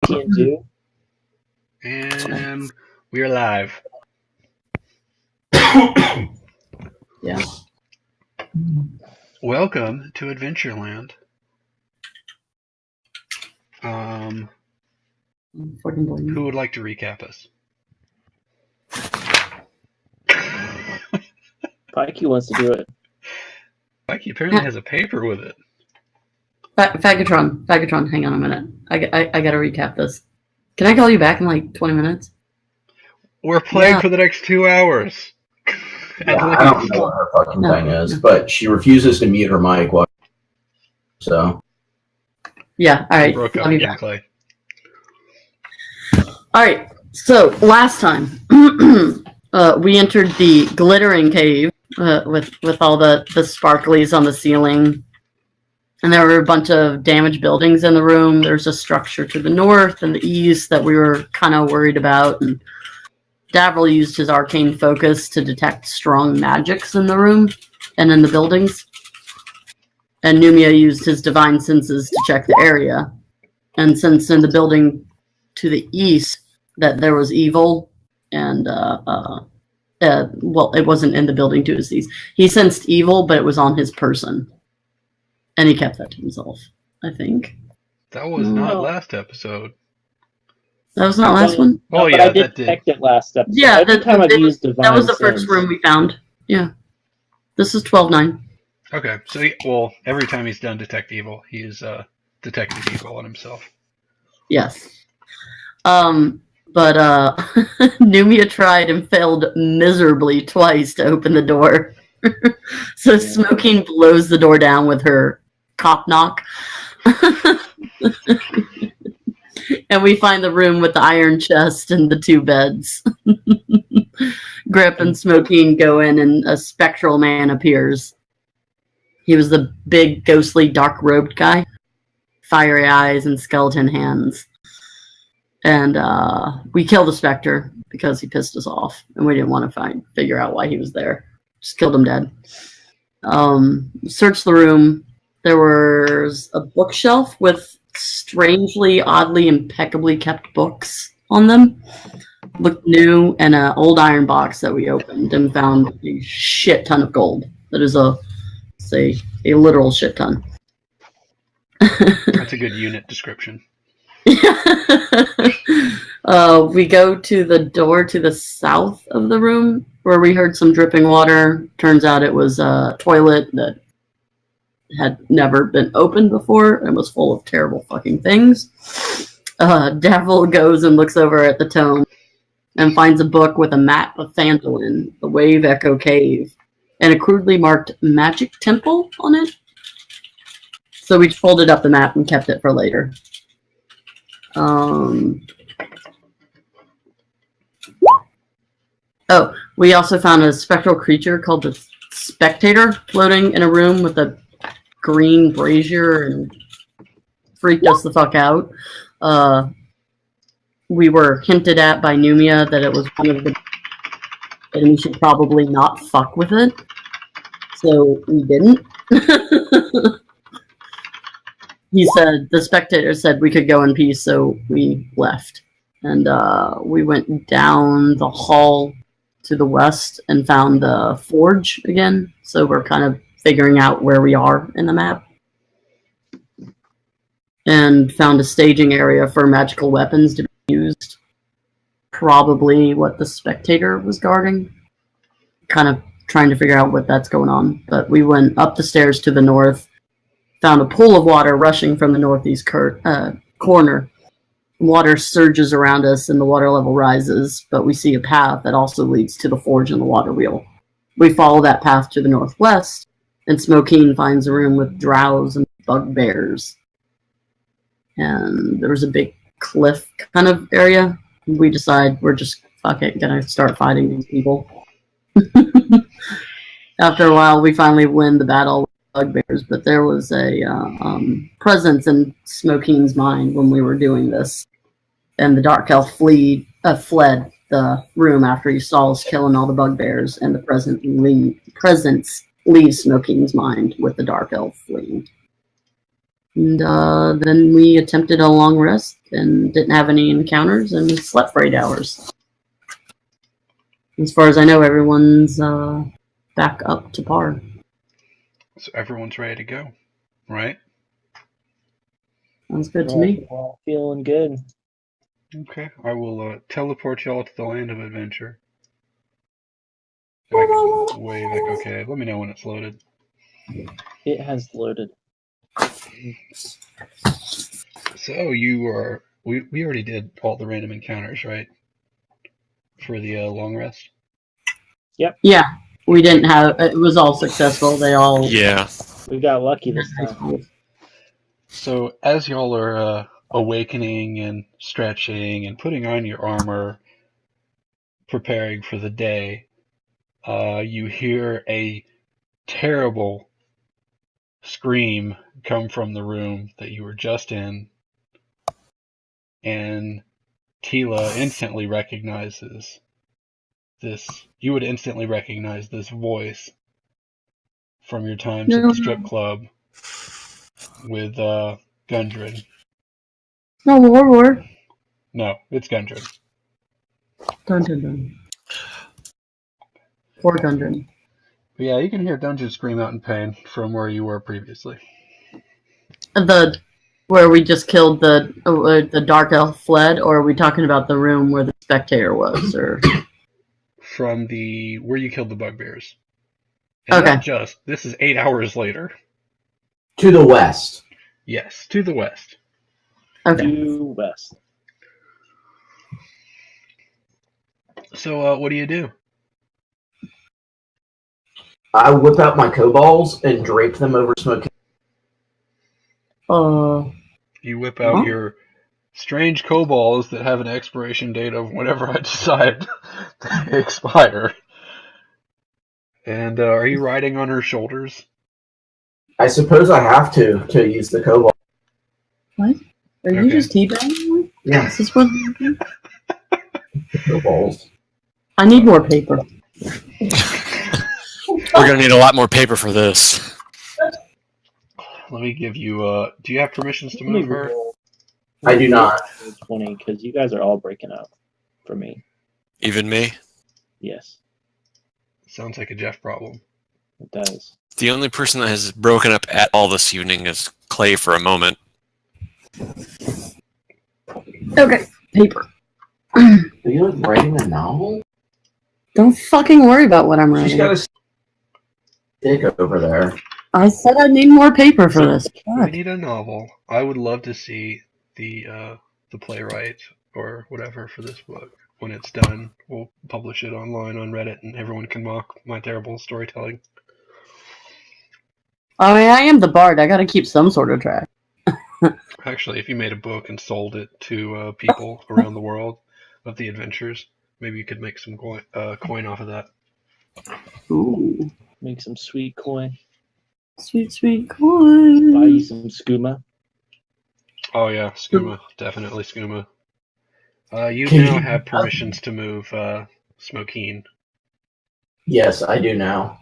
can do. And we are live. Yeah. Welcome to Adventureland. Who would like to recap us? Pikey wants to do it. Pikey apparently has a paper with it. Fagatron, hang on a minute. I gotta recap this. Can I call you back in like 20 minutes? We're playing for the next 2 hours. Yeah, I don't know what her fucking thing is, but she refuses to mute her mic. So. Yeah, alright. Broke up again, Clay. Alright, so last time we entered the glittering cave with all the sparklies on the ceiling. And there were a bunch of damaged buildings in the room. There's a structure to the north and the east that we were kind of worried about. And Davril used his arcane focus to detect strong magics in the room and in the buildings. And Numia used his divine senses to check the area. And since in the building to the east that there was evil, and well, it wasn't in the building to his east. He sensed evil, but it was on his person. And he kept that to himself, I think. That was not last episode. That was not last one? No, yeah, I did detect it last episode. Yeah, every time I've used divine that was the first room we found. Yeah. This is 12-9. Okay, so every time he's done detect evil, he's detected evil on himself. Yes. But Numia tried and failed miserably twice to open the door. So Smoking blows the door down with her cop knock. And we find the room with the iron chest and the 2 beds. Grip and Smoking go in and a spectral man appears. He was the big, ghostly, dark-robed guy. Fiery eyes and skeleton hands. And we killed the Spectre because he pissed us off. And we didn't want to figure out why he was there. Just killed him dead. Searched the room. There was a bookshelf with strangely, oddly, impeccably kept books on them. Looked new, and an old iron box that we opened and found a shit ton of gold. That is a literal shit ton. That's a good unit description. We go to the door to the south of the room where we heard some dripping water. Turns out it was a toilet that had never been opened before and was full of terrible fucking things. Davril goes and looks over at the tome and finds a book with a map of Phandelver, the Wave Echo Cave, and a crudely marked magic temple on it. So we folded up the map and kept it for later. We also found a spectral creature called the Spectator floating in a room with a green brazier and freaked us the fuck out. We were hinted at by Numia that it was one of the... and we should probably not fuck with it. So we didn't. The Spectator said we could go in peace, so we left. And we went down the hall to the west and found the forge again. So we're kind of figuring out where we are in the map. And found a staging area for magical weapons to be used. Probably what the Spectator was guarding. Kind of trying to figure out what that's going on. But we went up the stairs to the north. Found a pool of water rushing from the northeast corner. Water surges around us and the water level rises, but we see a path that also leads to the forge and the water wheel. We follow that path to the northwest, and Smoking finds a room with drows and bugbears. And there was a big cliff kind of area. We decide we're just gonna start fighting these people. After a while, we finally win the battle with bugbears, but there was a presence in Smoking's mind when we were doing this. And the Dark Elf fled the room after he saw us killing all the bugbears, and the presence leaves Smoking's mind with the Dark Elf fleeing. And then we attempted a long rest and didn't have any encounters and slept for 8 hours. As far as I know, everyone's back up to par. So everyone's ready to go, right? Sounds good to me. We're all feeling good. Okay, I will teleport y'all to the land of adventure. Way back. Okay, let me know when it's loaded. It has loaded. So you are. We already did all the random encounters, right? For the long rest. Yeah, we didn't have. It was all successful. They all. Yeah. We got lucky this time. So as y'all are awakening and stretching and putting on your armor, preparing for the day, you hear a terrible scream come from the room that you were just in, and Tila instantly recognizes this. You would instantly recognize this voice from your times at the strip club with Gundren. No, war. No, it's Gundren. Dun dun dun. Poor Gundren. But yeah, you can hear Dungeon scream out in pain from where you were previously. Where we just killed the dark elf fled, or are we talking about the room where the spectator was? Or From where you killed the bugbears. And okay, not just, this is 8 hours later. To the west. Yes, to the west. okay. Due west. So, what do you do? I whip out my kobolds and drape them over Smoky. You whip out your strange kobolds that have an expiration date of whenever I decide they expire. And are you riding on her shoulders? I suppose I have to use the kobold. What? Are you just teabagging? Yeah. Is this what? Kobolds. I need more paper. We're gonna need a lot more paper for this. Let me give you. Do you have permissions to move her? I do not. 20, because you guys are all breaking up for me. Even me? Yes, Sounds like a Jeff problem. it does. The only person that has broken up at all this evening is Clay for a moment. Okay, paper. Are you like writing a novel? Don't fucking worry about what I'm She's writing. got a stick over there. I said I need more paper for this. We need a novel. I would love to see the playwright or whatever for this book. When it's done, we'll publish it online on Reddit, and everyone can mock my terrible storytelling. I mean, I am the bard. I gotta keep some sort of track. Actually, if you made a book and sold it to people around the world of the adventures, maybe you could make some coin off of that. Ooh, Make some sweet coin. sweet, sweet coin. Buy you some skooma. Oh yeah, skooma, definitely skooma. You Can now you- have permissions to move Smokeen. Yes, I do now.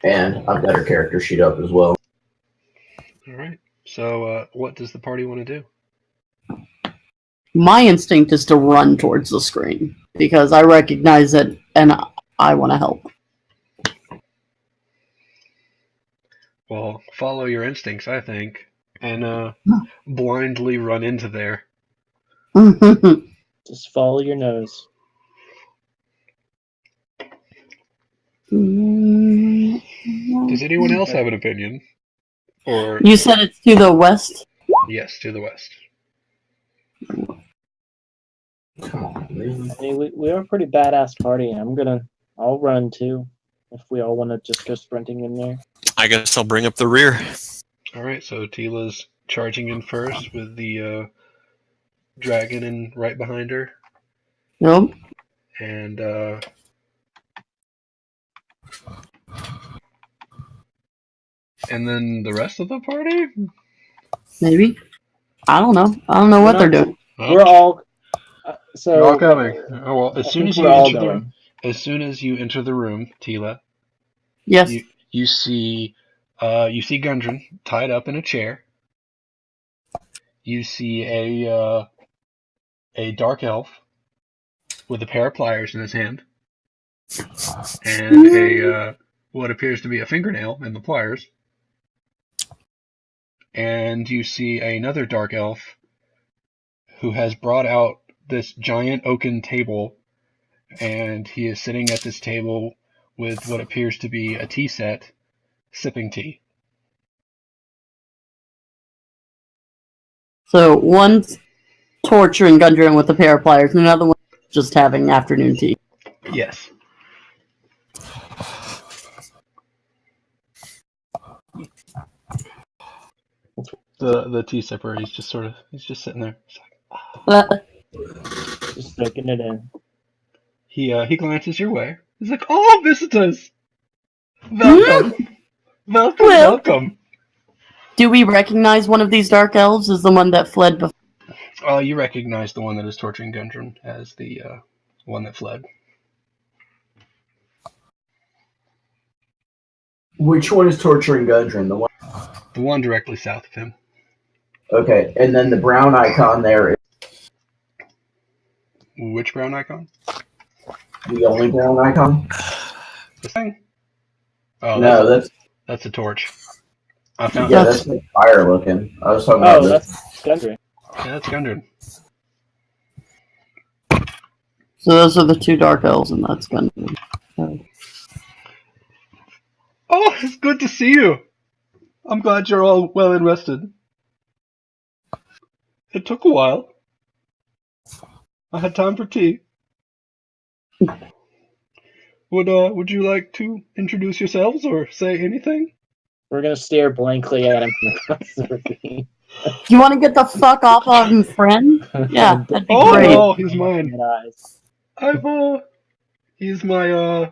And I've got her character sheet up as well. All right. So, what does the party want to do? My instinct is to run towards the screen because I recognize it and I want to help. Well, follow your instincts, I think, and blindly run into there. Just follow your nose. Does anyone else have an opinion? Or You said it's to the west? yes, to the west. Come on, man. I mean, we are a pretty badass party. I'll run too. If we all want to just go sprinting in there. I guess I'll bring up the rear. All right, so Tila's charging in first with the dragon in right behind her, Nope. and then the rest of the party. Maybe. I don't know. I don't know what they're doing. Oh, We're all. So you're all coming. Oh, well, I think we're all going. as soon as you enter the room, Tila, Yes. you see Gundren tied up in a chair, you see a dark elf with a pair of pliers in his hand and a what appears to be a fingernail in the pliers. And you see another dark elf who has brought out this giant oaken table, and he is sitting at this table with what appears to be a tea set, sipping tea. So one's torturing Gundren with a pair of pliers, and another one just having afternoon tea. Yes. The tea sipper, he's just sitting there. He's like, Just soaking it in. he glances your way. He's like, "Oh, visitors! Welcome! Welcome, Well. welcome!" Do we recognize one of these dark elves as the one that fled before? You recognize the one that is torturing Gundren as the one that fled. Which one is torturing Gudrun? The one directly south of him. Okay, and then the brown icon there is Which brown icon? the only brown icon? This thing? Oh, No, that's a torch. I found yeah, it. that's like fire looking. I was talking about Oh, this. that's Gundry. Yeah, that's Gundren. So those are the two dark elves, and that's Gundren. Oh, it's good to see you. I'm glad you're all well and rested. It took a while. I had time for tea. Would you like to introduce yourselves or say anything? We're gonna stare blankly at him from across the ravine. You want to get the fuck off of him, friend? Yeah, that'd be Oh great. no, he's mine. Red eyes. He's my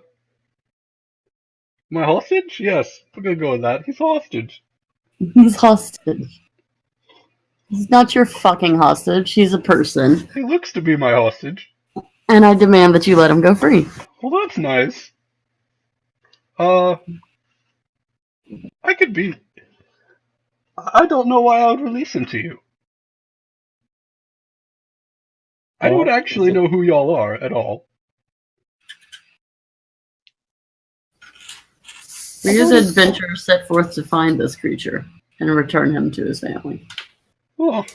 my hostage? Yes, we're gonna go with that. He's a hostage. He's hostage. He's not your fucking hostage. He's a person. He looks to be my hostage. And I demand that you let him go free. Well, that's nice. I don't know why I would release him to you. I don't actually know who y'all are at all. We as adventurers set forth to find this creature and return him to his family. Well,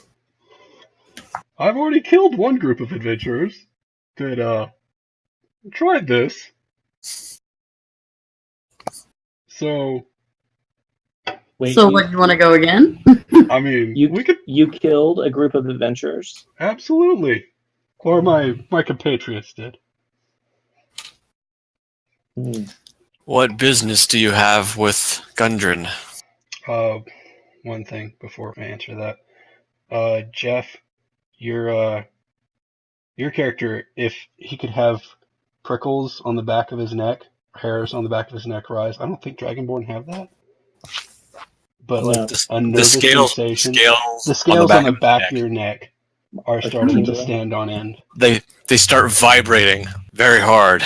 I've already killed one group of adventurers that tried this. So Wait, So what, you want to go again? I mean, you killed a group of adventurers? Absolutely. Or my compatriots did. What business do you have with Gundren? One thing before I answer that. Jeff, your character, if he could have prickles on the back of his neck, hairs on the back of his neck rise, I don't think Dragonborn have that. But like a nervous sensation, the scales on the back of your neck are starting to stand on end. They start vibrating very hard.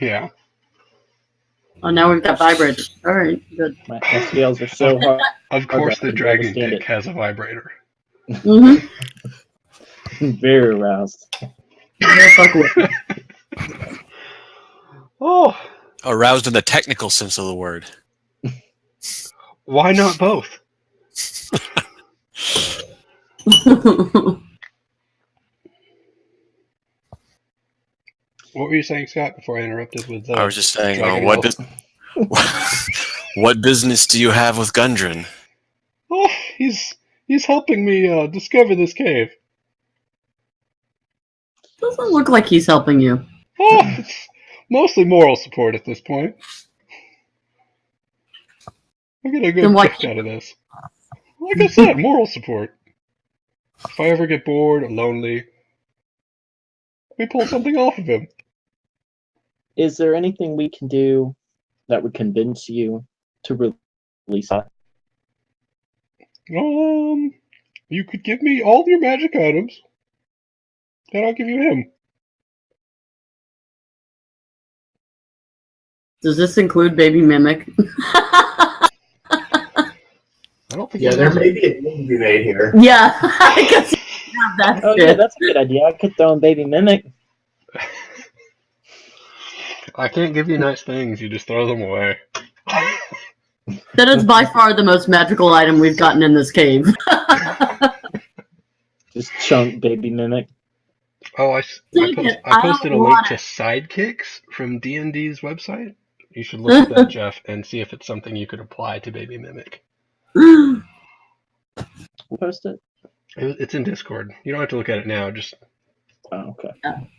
Yeah. Oh, now we've got vibrators. All right, good. My scales are so hard. Of course, the dragon dick has a vibrator. Mm-hmm. Very aroused. Oh. Aroused in the technical sense of the word. Why not both? What were you saying, Scott, before I interrupted with I was just saying, what business do you have with Gundren? Oh, he's helping me discover this cave. Doesn't look like he's helping you. Oh, it's mostly moral support at this point. I get a good kick out of this. Like I said, moral support. If I ever get bored or lonely, we pull something off of him. Is there anything we can do that would convince you to release that? You could give me all your magic items, and I'll give you him. Does this include Baby Mimic? don't think Yeah, he there knows may it. be a deal to be made here. Yeah, I guess you have that Oh yeah, shit. that's a good idea. I could throw in baby mimic. I can't give you nice things. You just throw them away. That is by far the most magical item we've gotten in this cave. Just chunk baby mimic. Oh, I posted a link to Sidekicks from D&D's website. You should look at that, Jeff, and see if it's something you could apply to Baby Mimic. We'll post it. It's in Discord. You don't have to look at it now. Just okay.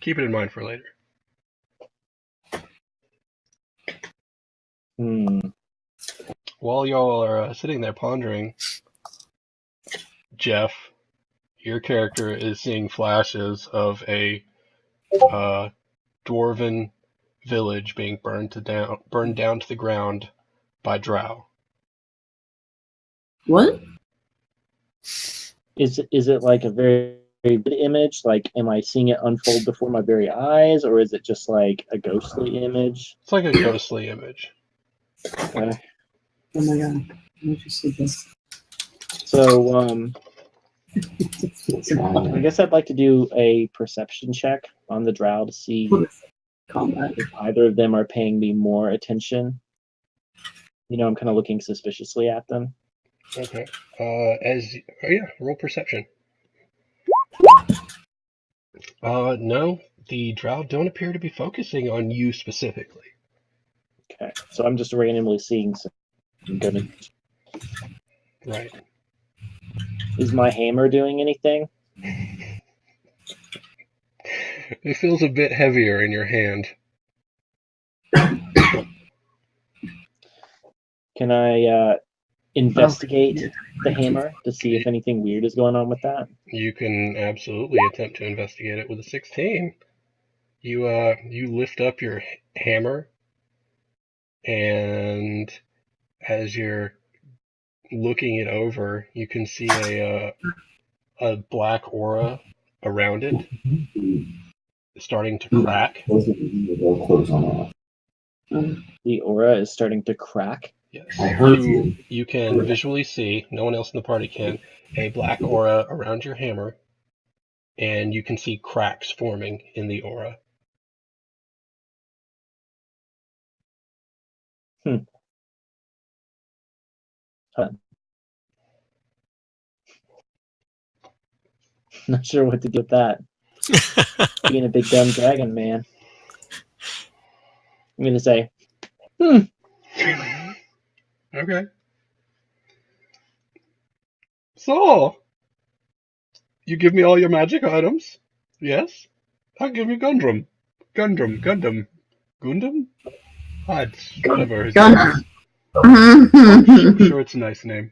keep it in mind for later. While y'all are sitting there pondering, Jeff, your character is seeing flashes of a dwarven village being burned down to the ground by Drow. What? Is it like a very, very good image? Like, am I seeing it unfold before my very eyes, or is it just like a ghostly image? It's like a ghostly image. Okay. Oh my god. Let me just see this. So, I guess I'd like to do a perception check on the Drow to see Combat. if either of them are paying me more attention. You know, I'm kind of looking suspiciously at them. Okay. Roll perception. No, the Drow don't appear to be focusing on you specifically. Okay, so I'm just randomly seeing some good. Right. Is my hammer doing anything? It feels a bit heavier in your hand. Can I investigate the hammer to see if anything weird is going on with that? You can absolutely attempt to investigate it with a 16. You lift up your hammer, and as you're looking it over, you can see a black aura around it starting to crack. The aura is starting to crack. Yes. I heard you. You can visually see, no one else in the party can, a black aura around your hammer, and you can see cracks forming in the aura. Not sure what to do with that. Being a big dumb dragon, man. I'm gonna say, Okay. So, you give me all your magic items? Yes? I'll give you Gundam. Gundam. Whatever his name is. I'm sure it's a nice name.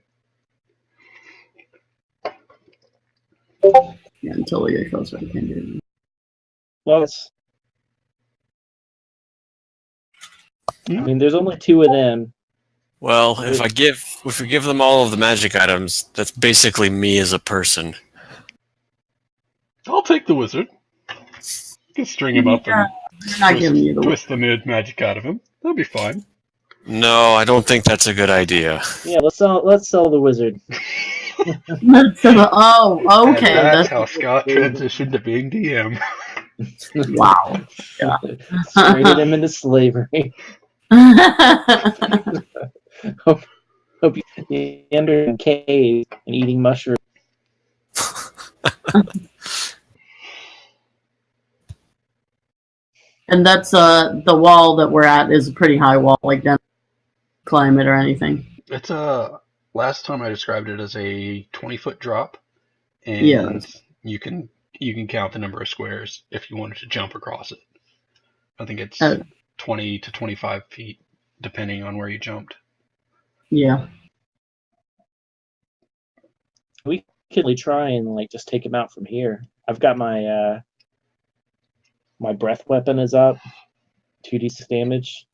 Yeah, until we get closer, I can't do it. well, I mean, there's only two of them. Well, if we give them all of the magic items, that's basically me as a person. I'll take the wizard. You can string him up and They're not giving you the twist the magic out of him. That'll be fine. No, I don't think that's a good idea. Yeah, let's sell the wizard. Oh, okay. And that's how Scott transitioned to being DM. Wow. Yeah. Traded him into slavery. Hope you under in cave and eating mushrooms. And that's the wall that we're at is a pretty high wall, like don't climb it or anything. It's last time I described it as a 20-foot drop, and Yeah. you can count the number of squares if you wanted to jump across it. I think it's 20 to 25 feet, depending on where you jumped. Yeah. We could really try and like just take him out from here. I've got my my breath weapon is up, 2d6 damage.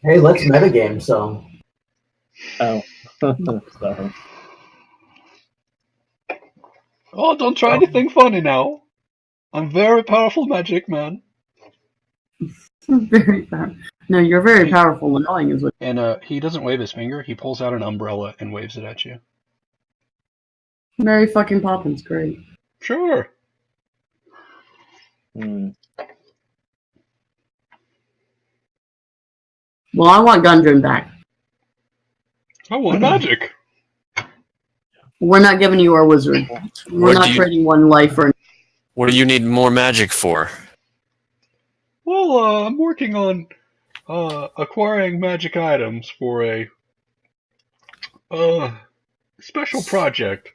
Hey, let's metagame, so. Oh, so. Oh, don't try anything funny now. I'm very powerful magic man. Very powerful. No, you're very powerful and annoying is what. And he doesn't wave his finger. He pulls out an umbrella and waves it at you. Mary fucking Poppins, great. Sure. Hmm. Well, I want Gundren back. I want magic. We're not giving you our wizard. We're What not do you- trading one life for. What do you need more magic for? Well, I'm working on acquiring magic items for a special project.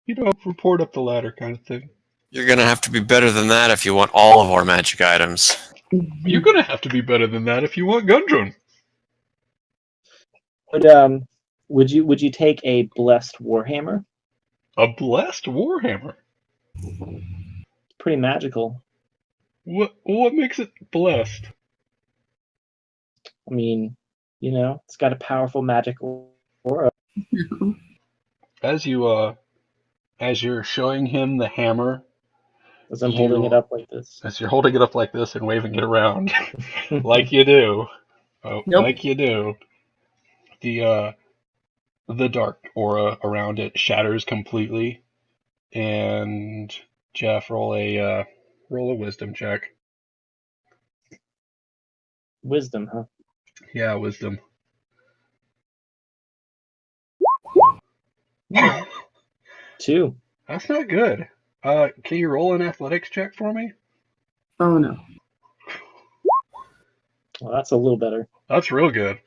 You know, report up the ladder kind of thing. You're gonna have to be better than that if you want all of our magic items. You're gonna have to be better than that if you want Gundren. Would you take a blessed warhammer? A blessed warhammer. It's pretty magical. What makes it blessed? I mean, it's got a powerful magic aura. As you're showing him the hammer, As I'm holding it up like this. as you're holding it up like this and waving it around, like you do, like you do, the dark aura around it shatters completely. And Jeff, roll a wisdom check. Wisdom, huh? Yeah, wisdom. Two. That's not good. Can you roll an athletics check for me? Oh no. Well, that's a little better. That's real good.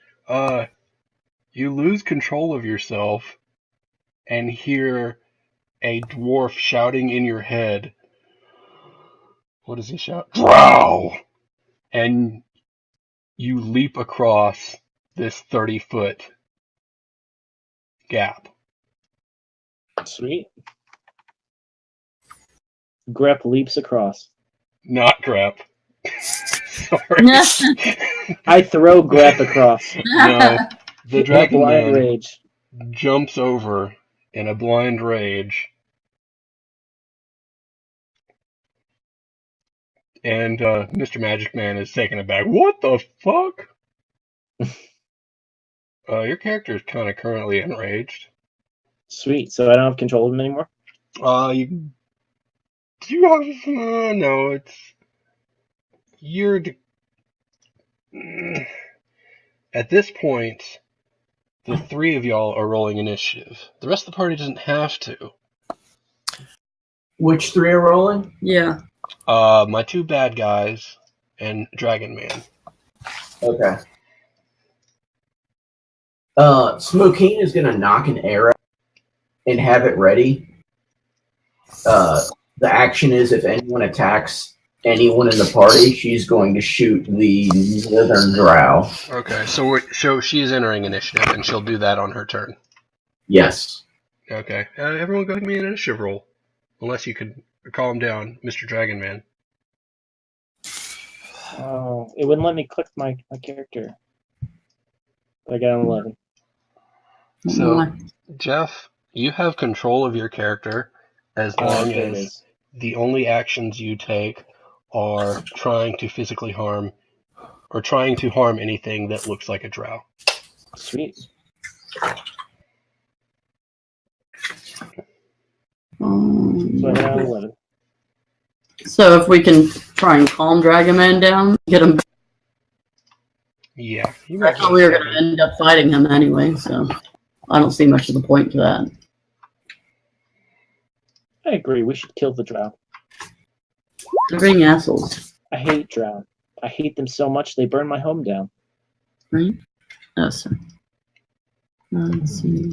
You lose control of yourself and hear a dwarf shouting in your head. What does he shout? Drow! And you leap across this 30-foot gap. Sweet. Grep leaps across. Not Grep. Sorry. I throw Grep across. No. The In a dragon blind man rage. jumps over in a blind rage. And Mr. Magic Man is taken aback. What the fuck? Your character is kind of currently enraged. Sweet. So I don't have control of him anymore? You have no. You're at this point. The three of y'all are rolling initiative. The rest of the party doesn't have to. Which three are rolling? Yeah. My two bad guys and Dragon Man. Okay. Smokine is gonna knock an arrow and have it ready. The action is if anyone attacks anyone in the party, she's going to shoot the northern drow. Okay, so she's entering initiative, and she'll do that on her turn. Yes. Okay, everyone go ahead and make an initiative roll. Unless you could calm down, Mr. Dragon Man. Oh, it wouldn't let me click my character. But I got an 11. So, Jeff, you have control of your character as long there it as is. the only actions you take are trying to physically harm or trying to harm anything that looks like a drow. Sweet. So I got an 11. So if we can try and calm Dragon Man down, get him. Yeah. I thought we were going to end up fighting him anyway, so I don't see much of the point to that. I agree. We should kill the drow. They're being assholes. I hate drow. I hate them so much they burn my home down. Right? Oh, sorry. Let's see.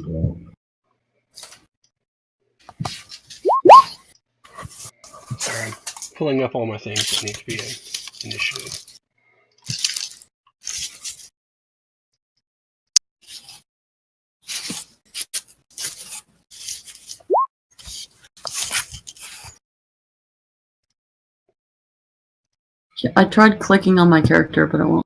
Sorry, I'm pulling up all my things that need to be in initiative. I tried clicking on my character, but it won't.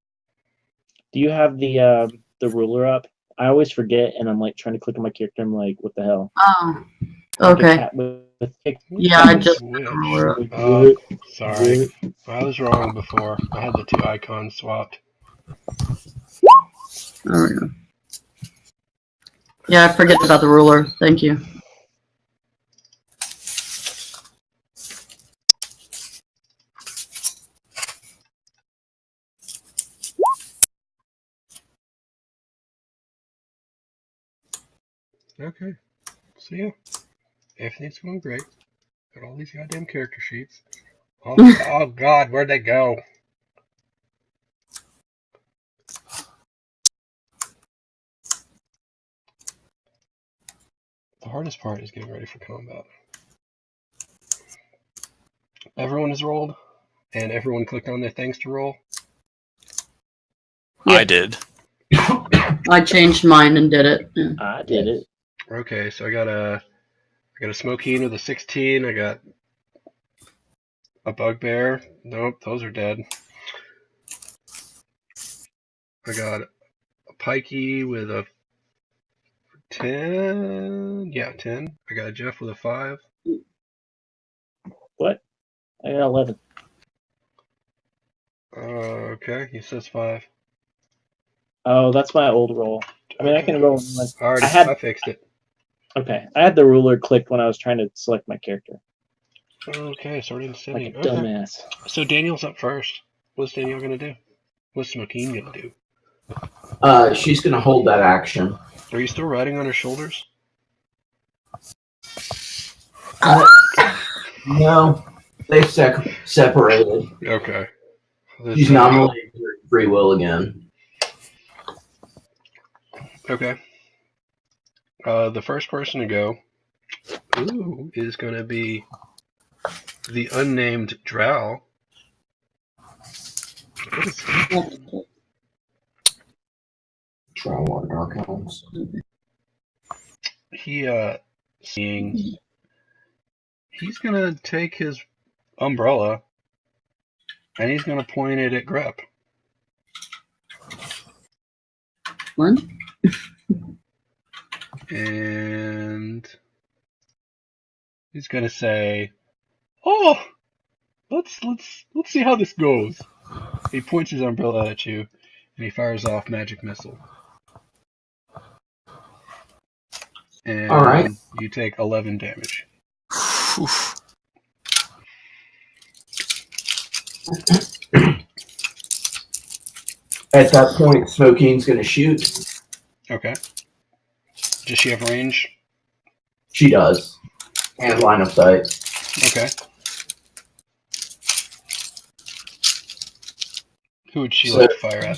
Do you have the ruler up? I always forget, and I'm like trying to click on my character. I'm like, what the hell? Oh, Like a okay. cat with Yeah, I just. Sorry. I was wrong before. I had the two icons swapped. There we go. Yeah, I forget about the ruler. Thank you. Okay. So yeah, everything's going great. Got all these goddamn character sheets. Oh God, where'd they go? The hardest part is getting ready for combat. Everyone has rolled, and everyone clicked on their things to roll. Yeah. I did. I changed mine and did it. Yeah. I did it. Okay, so I got a Smokeen with a 16. I got a Bugbear. Nope, those are dead. I got a Pikey with a 10. Yeah, 10. I got a Jeff with a 5. What? I got 11. Okay, he says 5. Oh, that's my old roll. I mean, I can roll. I fixed it. Okay, I had the ruler clicked when I was trying to select my character. Okay, Sword in Like City. a Okay. dumbass. So Daniel's up first. What's Daniel gonna do? What's Smokeen gonna do? She's gonna hold that action. Are you still riding on her shoulders? No, they've separated. Okay. She's nominated for free will again. Okay. The first person to go is gonna be the unnamed Drow. What is he? Drow on Dark Elves. Seeing he's gonna take his umbrella and he's gonna point it at Grep. What? And he's gonna say, "Oh, let's see how this goes." He points his umbrella at you, and he fires off magic missile. And all right, you take 11 damage. At that point, Smokeen's gonna shoot. Okay. Does she have range? She does, and line of sight. Okay. Who would she like to fire at?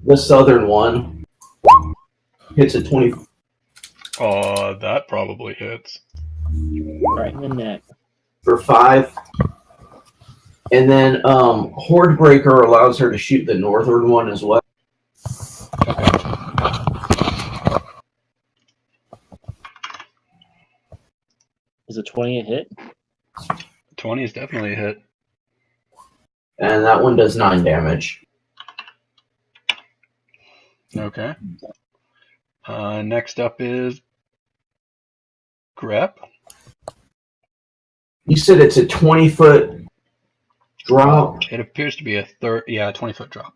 The southern one hits a 20 Oh, that probably hits. Right in the neck. for 5. And then Hordebreaker allows her to shoot the northern one as well. Okay. Is a 20 a hit? 20 is definitely a hit. And that one does 9 damage. Okay. Next up is Grep. You said it's a 20-foot drop. It appears to be a 20-foot drop.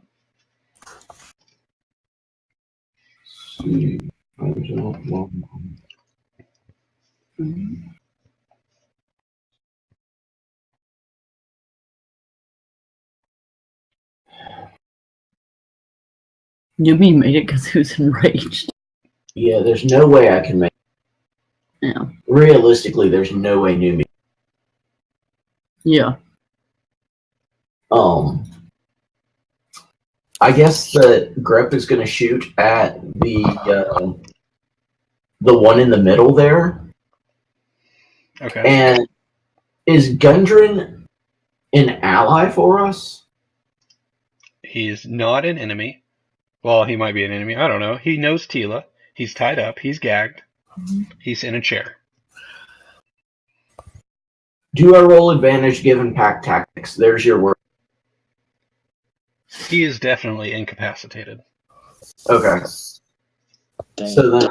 Newbie made it because he was enraged. Yeah, there's no way I can make it. Yeah. Realistically, there's no way Numi. Yeah. I guess that Grep is going to shoot at the one in the middle there. Okay. And is Gundren an ally for us? He's not an enemy. Well, he might be an enemy. I don't know. He knows Tila. He's tied up. He's gagged. He's in a chair. Do I roll advantage given pack tactics? There's your word. He is definitely incapacitated. Okay. Dang. So then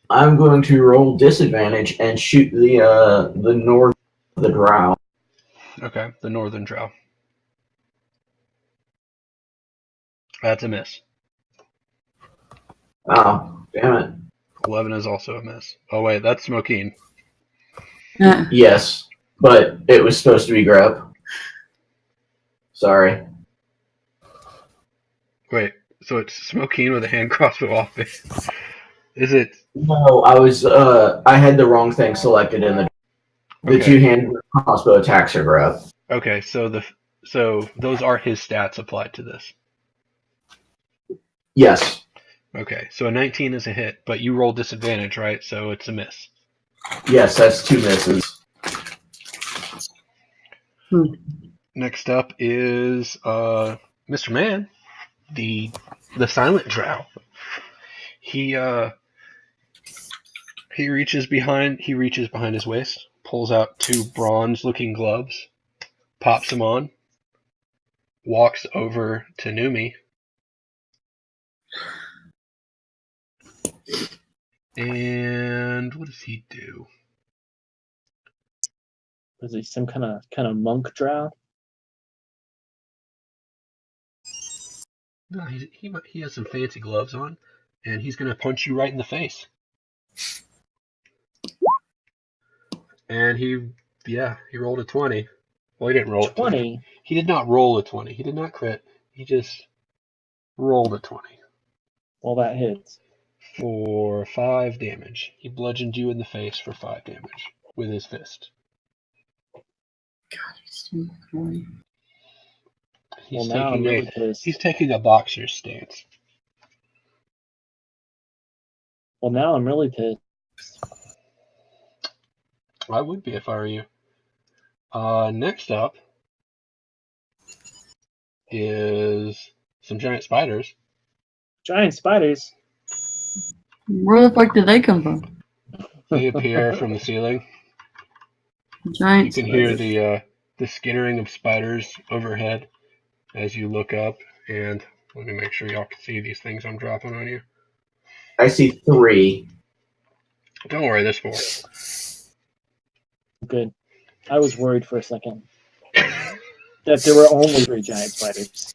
I'm going to roll disadvantage and shoot the north of the Drow. Okay, the northern Drow. That's a miss. Oh, damn it. 11 is also a miss. Oh wait, that's Smokeen. Yes, but it was supposed to be grab. Sorry. Wait, so it's Smokeen with a hand crossbow off base. Is it? No, I had the wrong thing selected in the Okay. two-hand crossbow attacks are grab. Okay, so those are his stats applied to this. Yes. Okay, so a 19 is a hit, but you roll disadvantage, right? So it's a miss. Yes, that's 2 misses. Next up is Mr. Man, the silent Drow. He reaches behind his waist, pulls out 2 bronze-looking gloves, pops them on, walks over to Numi, and what does he do? Was he some kind of monk drow? No, he has some fancy gloves on, and he's gonna punch you right in the face. And he rolled a 20. Well, he didn't roll a 20. He did not roll a 20. He did not crit. He just rolled a 20. Well, that hits. For 5 damage. He bludgeoned you in the face for 5 damage with his fist. He's Now I'm really pissed. He's taking a boxer's stance. Well, now I'm really pissed. I would be if I were you. Next up is some giant spiders. Giant spiders? Where the fuck did they come from? They appear from the ceiling. Giant You can hear the skittering of spiders overhead as you look up. And let me make sure y'all can see these things I'm dropping on you. I see 3. Don't worry, there's 4. Good. I was worried for a second that there were only 3 giant spiders.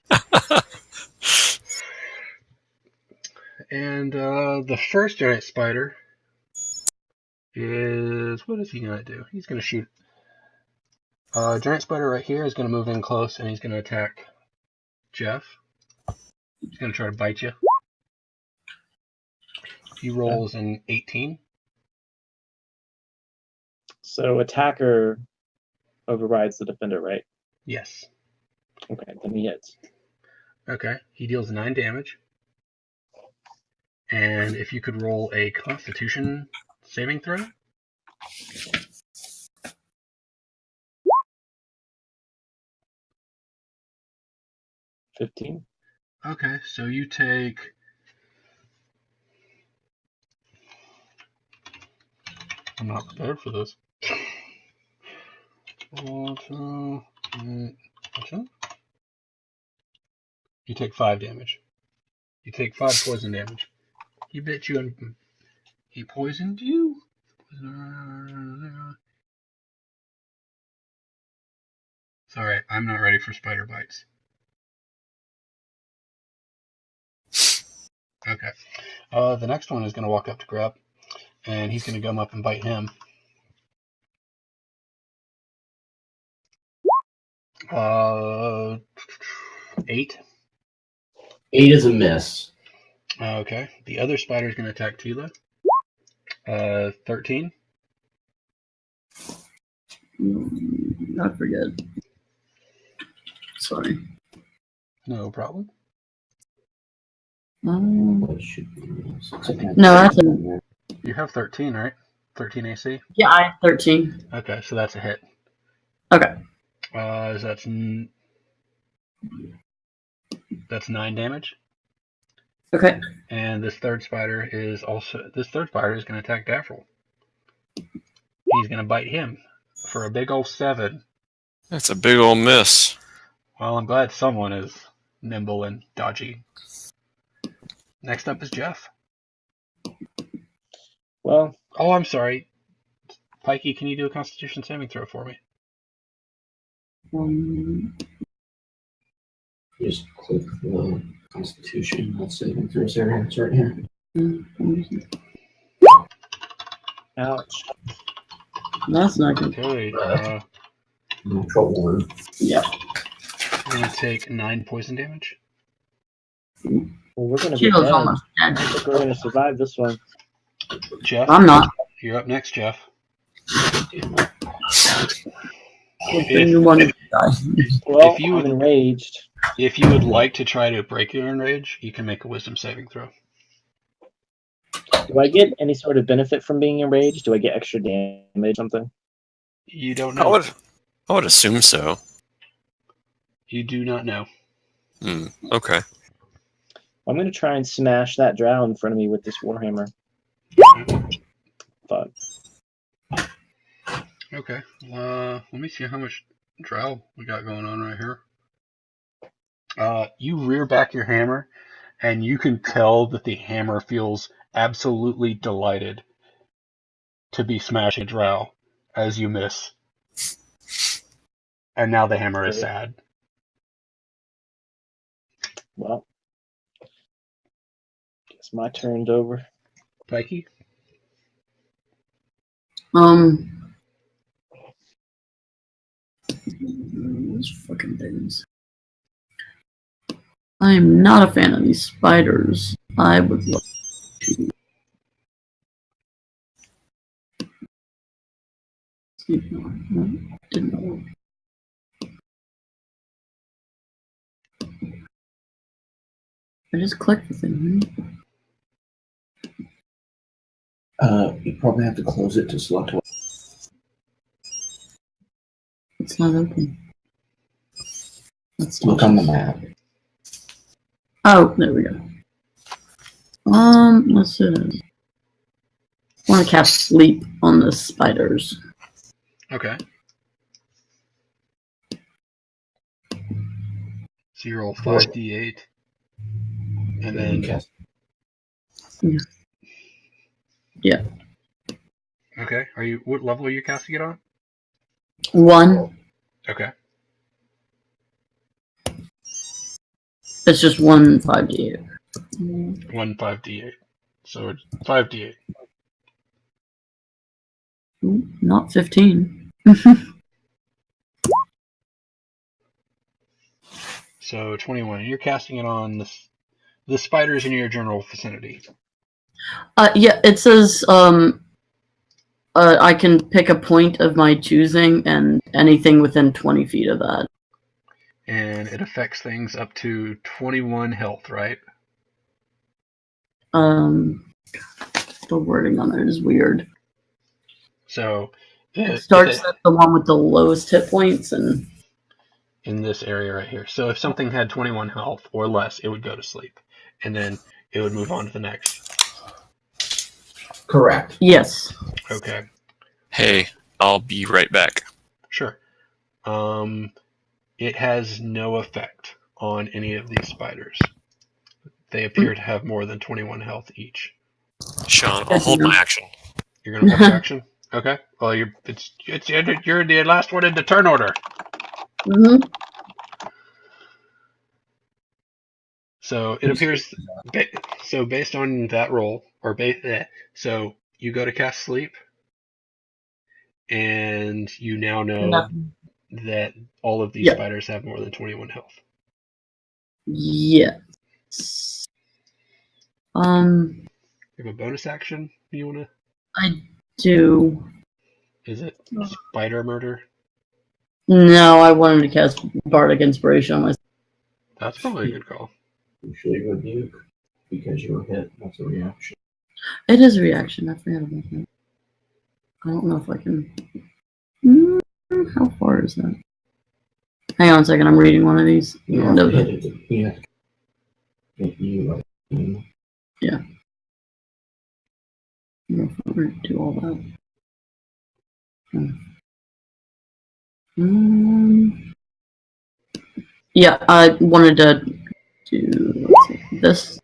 And the first giant spider is... what is he going to do? He's going to shoot. Giant spider right here is going to move in close, and he's going to attack Jeff. He's going to try to bite you. He rolls an 18. So attacker overrides the defender, right? Yes. Okay, then he hits. Okay, he deals 9 damage. And if you could roll a Constitution saving throw. $15. Okay, so you take... I'm not prepared for this. You take 5 damage. You take 5 poison damage. He bit you and he poisoned you. Sorry, I'm not ready for spider bites. Okay. The next one is going to walk up to Grub, and he's going to come up and bite him. 8. 8 is a miss. Okay. The other spider is going to attack Tila. 13. I forget. Sorry. No problem. No, That's You have 13, right? 13 AC? yeah, I have 13. Okay, so that's a hit. Okay. That's 9 damage. Okay. And this third spider is going to attack Daffrel. He's going to bite him for a big old 7. That's a big old miss. Well, I'm glad someone is nimble and dodgy. Next up is Jeff. Well, Oh, I'm sorry. Pikey, can you do a Constitution saving throw for me? Just click the Constitution. Let's saving throws area. It's right here. Ouch. That's not good. Okay, Natural one. Yeah. you're going to take 9 poison damage. Well, we're gonna be Shield's dead. almost I dead. think we're gonna survive this one. Jeff, I'm not. you're up next, Jeff. You wanted to die. Well, If you I'm would- enraged. If you would like to try to break your enrage, you can make a wisdom saving throw. Do I get any sort of benefit from being enraged? Do I get extra damage? Something? You don't I know. would assume so. You do not know. Okay. I'm gonna try and smash that drow in front of me with this warhammer. But Okay. Let me see how much drow we got going on right here. You rear back your hammer, and you can tell that the hammer feels absolutely delighted to be smashing drow as you miss. And now the hammer is Okay. sad. well, guess my turn's over. Pikey? These fucking things. I'm not a fan of these spiders. I would love to. No, didn't know. I just clicked the thing. You probably have to close it to select one. It's not open. Let's Look on the map. Oh, there we go. Let's see. I want to cast sleep on the spiders. Okay. So you roll 5d8. And then... Yeah. Okay. What level are you casting it on? 1. Okay. It's just 1 5d8. 1 5d8. So it's 5d8. Ooh, not 15. So 21. You're casting it on the spiders in your general vicinity. Yeah, it says I can pick a point of my choosing and anything within 20 feet of that. And it affects things up to 21 health, right? The wording on it is weird. So It starts at the one with the lowest hit points and in this area right here. So if something had 21 health or less, it would go to sleep. And then it would move on to the next. Correct. yes. Okay. Hey, I'll be right back. Sure. It has no effect on any of these spiders. They appear to have more than 21 health each. Sean, I'll hold my action. You're gonna hold your action? Okay. Well, you're the last one into turn order. Mm-hmm. So it appears. So based on that roll, so you go to cast sleep, and you now know that all of these spiders have more than 21 health. Yes. You have a bonus action you wanna? I do. Is it spider murder? No, I wanted to cast Bardic Inspiration on myself. That's probably a good call. Usually rebuke because you were hit. That's a reaction. It is a reaction. I forgot about that. I don't know if I can. How far is that? Hang on a second. I'm reading one of these. You have to hit it. You have to hit you. Yeah. I don't know if I'm going to do all that. Yeah, I wanted to do this.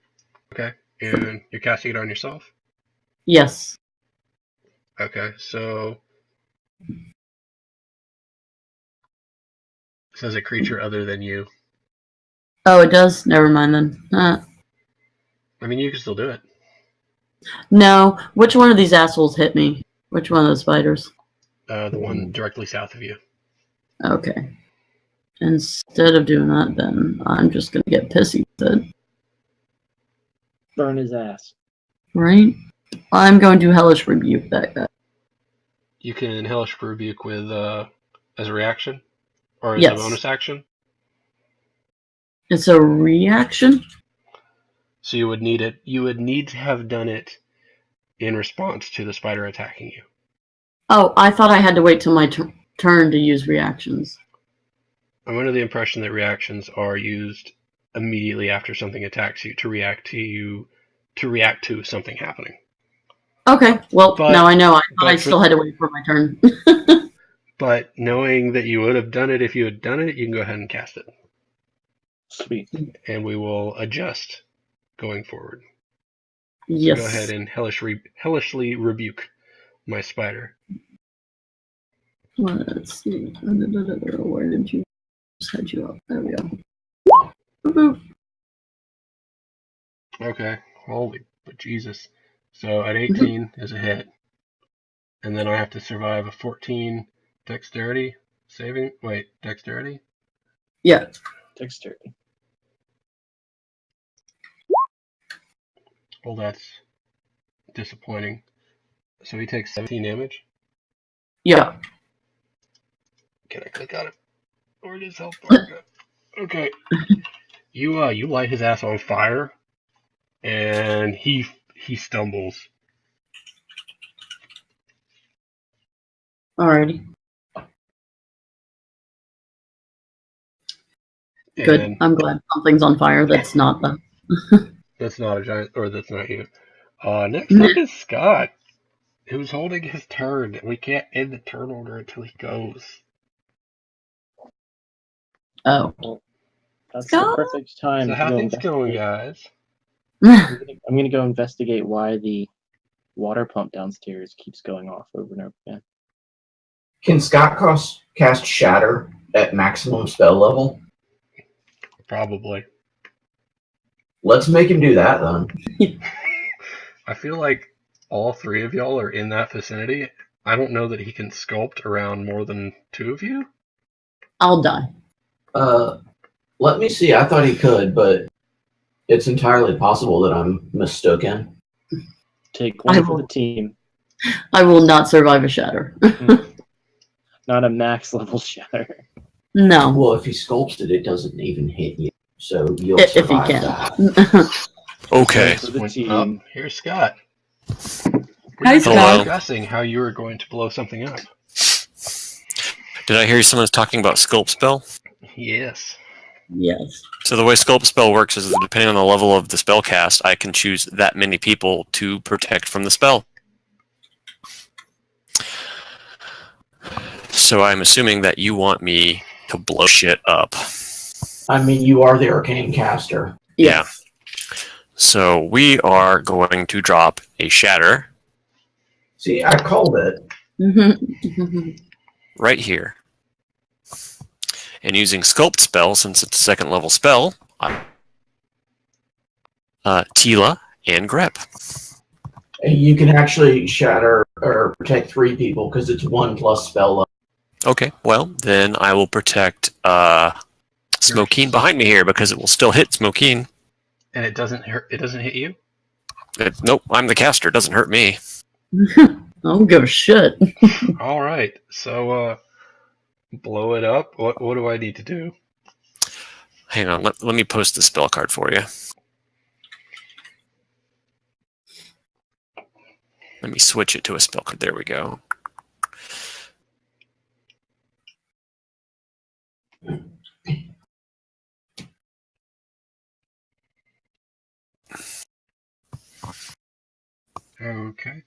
Okay. And you're casting it on yourself? Yes. Okay, so says a creature other than you. Oh, it does? Never mind then. I mean, you can still do it. No. Which one of these assholes hit me? Which one of those spiders? The one directly south of you. Okay. Instead of doing that, then I'm just gonna get pissy with it. Burn his ass. Right? I'm going to hellish rebuke that guy. You can Hellish Rebuke with as a reaction? Or as a Yes. bonus action? It's a reaction? So you would need it. You would need to have done it in response to the spider attacking you. Oh, I thought I had to wait till my turn to use reactions. I'm under the impression that reactions are used immediately after something attacks you to react to something happening. Okay, well, But- now I know. I thought but I for- still had to wait for my turn. But knowing that you would have done it if you had done it, you can go ahead and cast it. Sweet. And we will adjust going forward. Yes. Go ahead and hellishly rebuke my spider. Let's see. Where did you set you up? There we go. Boop. Okay, holy but Jesus. So at 18 is a hit. And then I have to survive a 14 dexterity saving. Wait, dexterity? Yeah. Dexterity. Well, that's disappointing. So he takes 17 damage. Yeah. Can I click on it? Where does health bar go? Okay. You light his ass on fire, and he stumbles. Alrighty. Good. And I'm glad something's on fire that's not the. that's not a giant, or that's not you. Next up is Scott, who's holding his turn. We can't end the turn order until he goes. Oh. That's Scott? the perfect time So to how go things going, investigate. guys? I'm gonna go investigate why the water pump downstairs keeps going off over and over again. Can Scott cast Shatter at maximum spell level? Probably. Let's make him do that then. I feel like all three of y'all are in that vicinity. I don't know that he can sculpt around more than two of you. I'll die. Let me see. I thought he could, but it's entirely possible that I'm mistaken. Take one I for will- the team, I will not survive a shatter. not a max level shatter. No. Well, if he sculpts it, it doesn't even hit you, so you'll If he survive can. that. Okay. For the Went team. up. Here's Scott. Hi, We're Scott. discussing how you were going to blow something up. Did I hear someone was talking about sculpt spell? Yes. Yes. So the way sculpt spell works is that depending on the level of the spell cast, I can choose that many people to protect from the spell. So I'm assuming that you want me to blow shit up. I mean, you are the arcane caster. Yeah. So we are going to drop a shatter See, I called it. Mhm. right here. And using sculpt spell, since it's a second level spell, Tila and Grep. You can actually shatter or protect 3 people because it's 1 plus spell level. Okay, well, then I will protect Smokeen behind me here because it will still hit Smokeen. And it doesn't hurt. It doesn't hit you. Nope, I'm the caster. It doesn't hurt me. I don't give a shit. All right. So blow it up. What do I need to do? Hang on, let me post the spell card for you. Let me switch it to a spell card. There we go. Okay.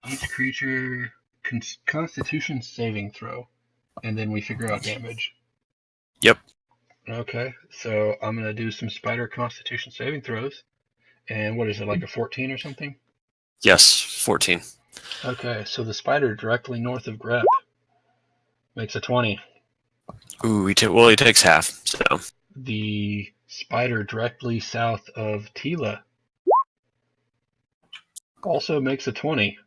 Each creature Constitution saving throw, and then we figure out damage. Yep. Okay. So I'm gonna do some spider Constitution saving throws, and what is it, like a 14 or something? Yes, 14. Okay. So the spider directly north of Grep Makes a 20. Ooh, he takes half. So The spider directly south of Tila also makes a 20.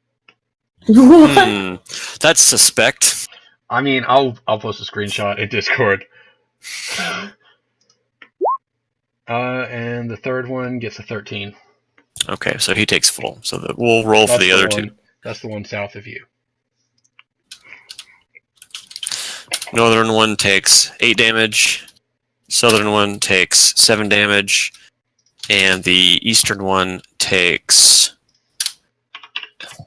What? That's suspect. I mean, I'll post a screenshot in Discord. And the third one gets a 13. Okay, so he takes full. So we'll roll for That's the other two. That's the one south of you. Northern one takes 8 damage. Southern one takes 7 damage. And the eastern one takes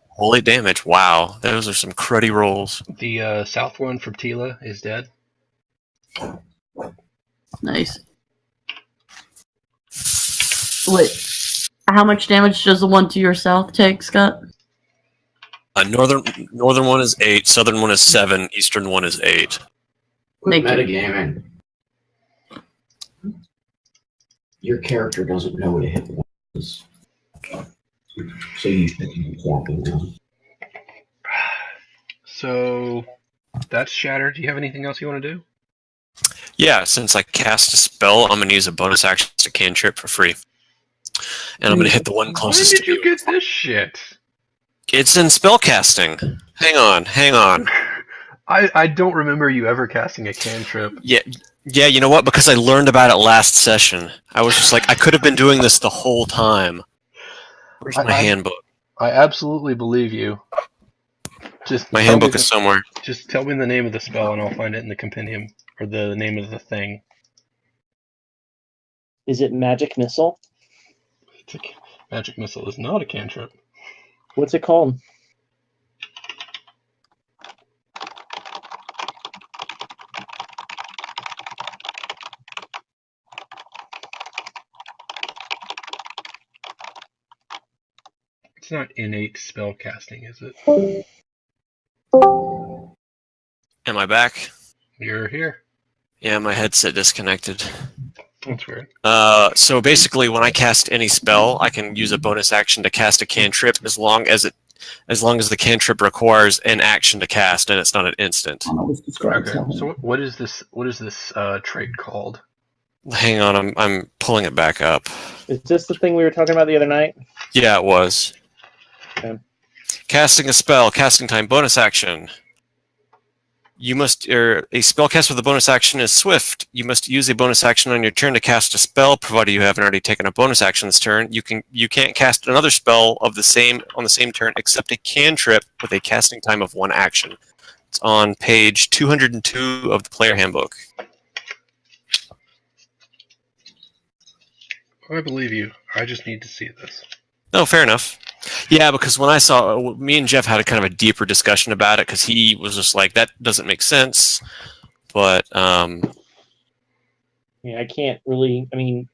whole 8 damage. Wow, those are some cruddy rolls. The south one from Tila is dead. Nice. Wait, how much damage does the one to your south take, Scott? Northern one is 8. Southern one is 7. Eastern one is 8. Quit Thank you. metagaming. Your character doesn't know what a hit point is. So you should be walking now. So that's shattered. Do you have anything else you want to do? Yeah, since I cast a spell, I'm going to use a bonus action to cantrip for free. And I'm going to hit the one When closest did to you get this shit? It's in spellcasting. Hang on. I don't remember you ever casting a cantrip. Yeah, you know what? Because I learned about it last session. I was just like, I could have been doing this the whole time. Where's my handbook? I absolutely believe you. Just My tell handbook me is somewhere. Just tell me the name of the spell and I'll find it in the compendium, or the name of the thing. Is it magic missile? Magic missile is not a cantrip. What's it called? It's not innate spell casting, is it? Am I back? You're here. Yeah, my headset disconnected. That's weird. So basically, when I cast any spell, I can use a bonus action to cast a cantrip as long as the cantrip requires an action to cast and it's not an instant. Okay. So what is this? What is this trait called? Hang on, I'm pulling it back up. Is this the thing we were talking about the other night? Yeah, it was. Okay. Casting a spell, casting time, bonus action. A spell cast with a bonus action is swift. You must use a bonus action on your turn to cast a spell, provided you haven't already taken a bonus action this turn. You can't cast another spell on the same turn except a cantrip with a casting time of 1 action. It's on page 202 of the player handbook. I believe you. I just need to see this. No, fair enough. Yeah, because when I saw, me and Jeff had a kind of a deeper discussion about it because he was just like, that doesn't make sense. But Yeah, I can't really. I mean,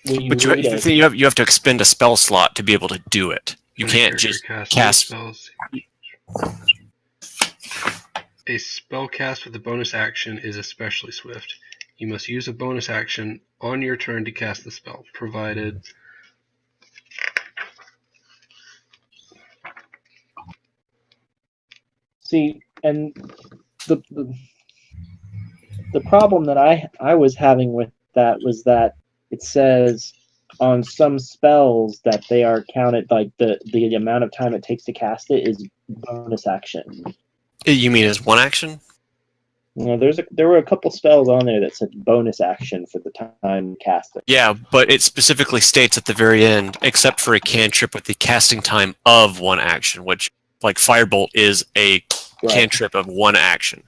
when but read it, you have to expend a spell slot to be able to do it. You can't just cast. Spells. A spell cast with a bonus action is especially swift. You must use a bonus action on your turn to cast the spell, provided. see, and the problem that I was having with that was that it says on some spells that they are counted, like the amount of time it takes to cast it is bonus action. You mean as 1 action? You know, there were a couple spells on there that said bonus action for the time casting. Yeah, but it specifically states at the very end, except for a cantrip with the casting time of 1 action, which, like Firebolt, is a cantrip of 1 action.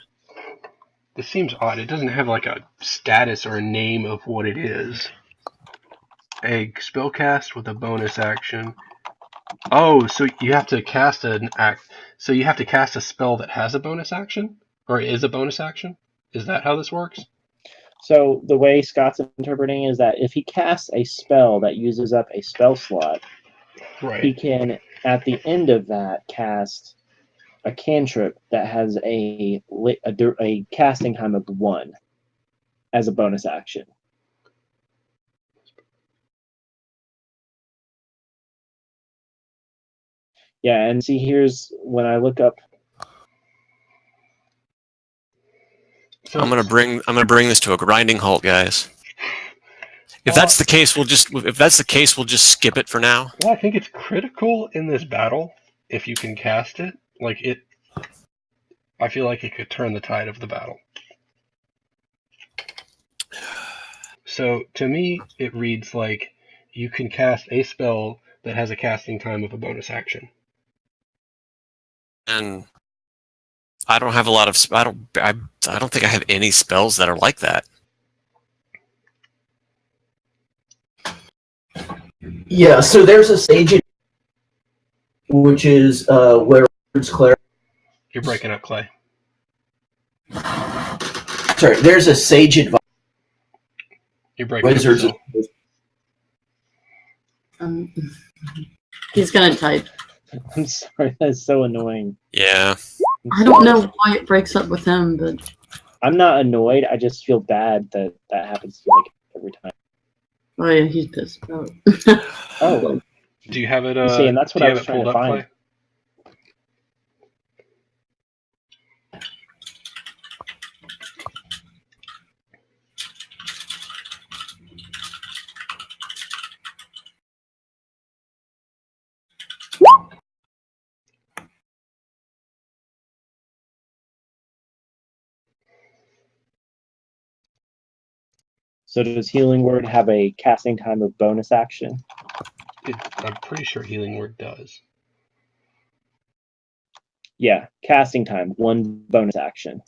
This seems odd. It doesn't have like a status or a name of what it is. A spellcast with a bonus action. Oh, so you have to cast an act. So you have to cast a spell that has a bonus action, or is a bonus action. Is that how this works? So the way Scott's interpreting is that if he casts a spell that uses up a spell slot, right, he can, at the end of that, cast a cantrip that has a casting time of 1 as a bonus action. Yeah, and see, here's when I look up. So I'm gonna bring this to a grinding halt, guys. If that's the case, we'll just skip it for now. Well, I think it's critical in this battle if you can cast it. I feel like it could turn the tide of the battle. So to me, it reads like you can cast a spell that has a casting time of a bonus action. And I don't have a lot of. I don't think I have any spells that are like that. Yeah, so there's a sage, which is where Claire. You're breaking up, Clay. Sorry, there's a sage advice. You're breaking Wizards. up. He's gonna type. I'm sorry, that's so annoying. Yeah. I don't know why it breaks up with him, but I'm not annoyed. I just feel bad that happens to me like every time. oh yeah, he's pissed about it. Oh, Do you have it? see, and that's what do I you was have it trying pulled to up, find. Clay? So does Healing Word have a casting time of bonus action? I'm pretty sure Healing Word does. Yeah, casting time, 1 bonus action.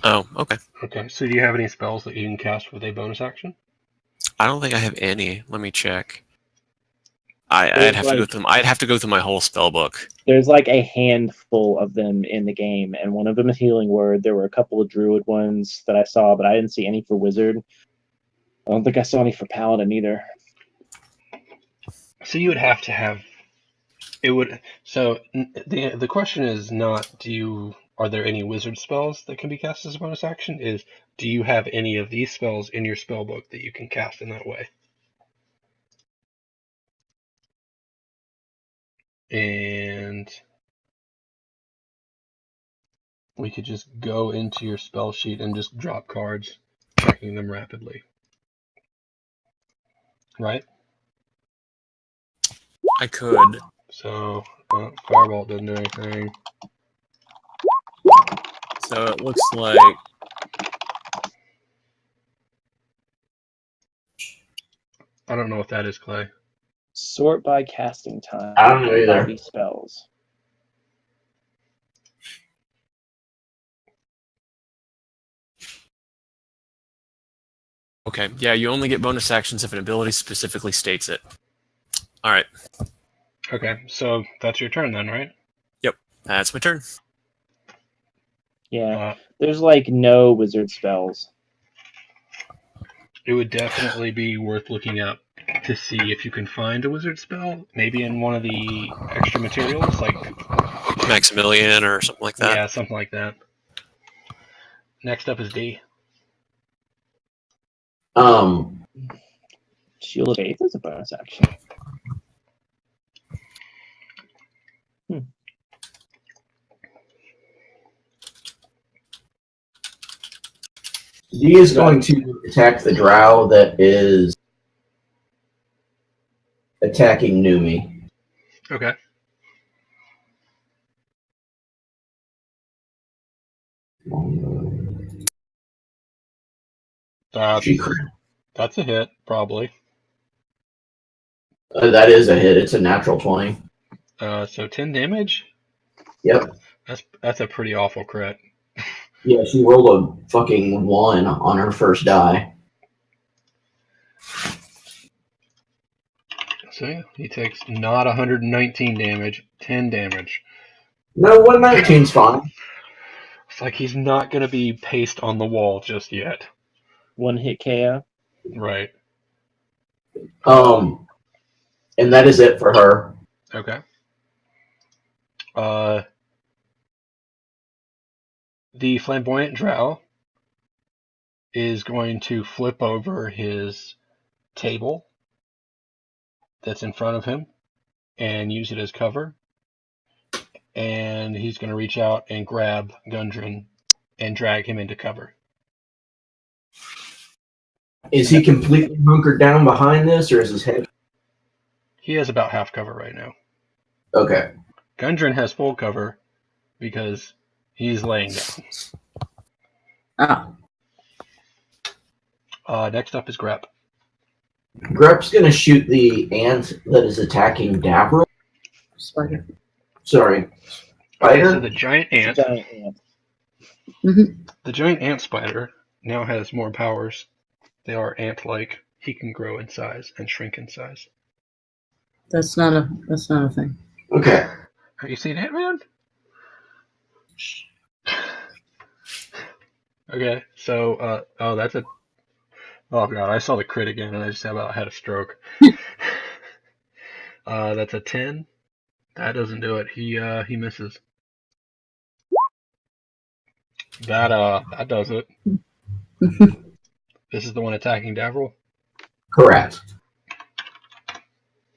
Oh, okay. Okay, so do you have any spells that you can cast with a bonus action? I don't think I have any. Let me check. I'd have to go through. I'd have to go through my whole spell book. There's like a handful of them in the game, and one of them is Healing Word. There were a couple of Druid ones that I saw, but I didn't see any for Wizard. I don't think I saw any for Paladin either. So you would have to have. It would. So the question is not are there any wizard spells that can be cast as a bonus action? Is do you have any of these spells in your spell book that you can cast in that way? And we could just go into your spell sheet and just drop cards, checking them rapidly. Right? I could. So Firebolt doesn't do anything. So it looks like I don't know what that is, Clay. Sort by casting time. I don't know either. Body spells. okay. Yeah, you only get bonus actions if an ability specifically states it. All right. Okay, so that's your turn then, right? That's my turn. Yeah, there's like no wizard spells. It would definitely be worth looking up to see if you can find a wizard spell, maybe in one of the extra materials, like Maximilian or something like that. yeah, something like that. Next up is D. Shield of Faith is a bonus action. D is going to attack the Drow that is attacking Numi. Okay. That's a hit, probably. That is a hit. It's a natural 20. So 10 damage? Yep. That's a pretty awful crit. Yeah, she rolled a fucking 1 on her first die. So yeah, he takes not 119 damage, 10 damage. No, 119's fine. It's like he's not going to be paced on the wall just yet. 1 hit KO. Right. And that is it for her. Okay. The flamboyant Drow is going to flip over his table that's in front of him and use it as cover. And he's going to reach out and grab Gundren and drag him into cover. Is he completely hunkered down behind this, or is his head? He has about half cover right now. Okay. Gundren has full cover because he's laying down. Next up is Grep. Grep's gonna shoot the ant that is attacking Davril. Spider. Sorry. Okay, Spider? so the giant It's a ant. giant ant. The giant ant spider now has more powers. They are ant-like. He can grow in size and shrink in size. That's not a thing. Okay. Have you seen Ant-Man? Okay, so that's a. Oh god, I saw the crit again, and I just about had a stroke. That's a 10. That doesn't do it. He misses. That does it. This is the one attacking Davril. Correct.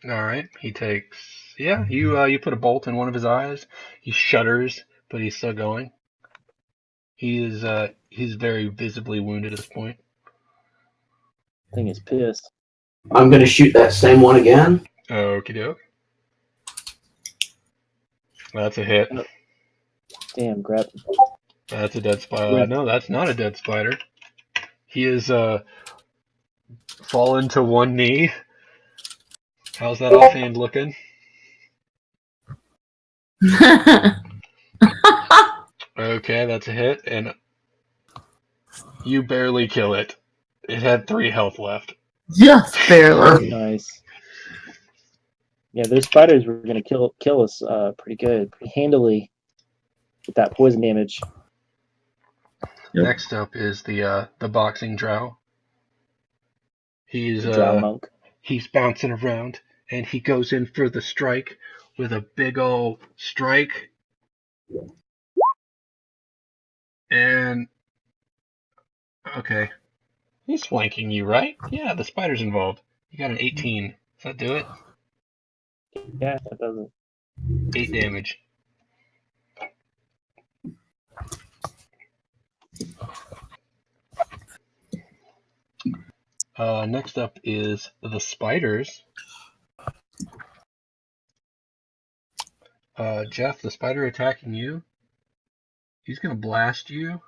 All right, he takes. Yeah, you put a bolt in one of his eyes. He shudders, but he's still going. He's very visibly wounded at this point. Thing is pissed. I'm gonna shoot that same one again. Okie doke. That's a hit. Damn, Grep. That's a dead spider. No, that's not a dead spider. He is fallen to one knee. How's that offhand looking? Okay, that's a hit, and you barely kill it. It had 3 health left. Just barely. Nice. Yeah, those spiders were gonna kill us pretty good, pretty handily with that poison damage. Yep. Next up is the boxing Drow. He's Drow monk. he's bouncing around, and he goes in for the strike with a big ol' strike. And okay, he's flanking you, right? Yeah, the spider's involved. You got an 18. Does that do it? Yeah, that doesn't. 8 damage. Next up is the spiders. Jeff, the spider attacking you. He's gonna blast you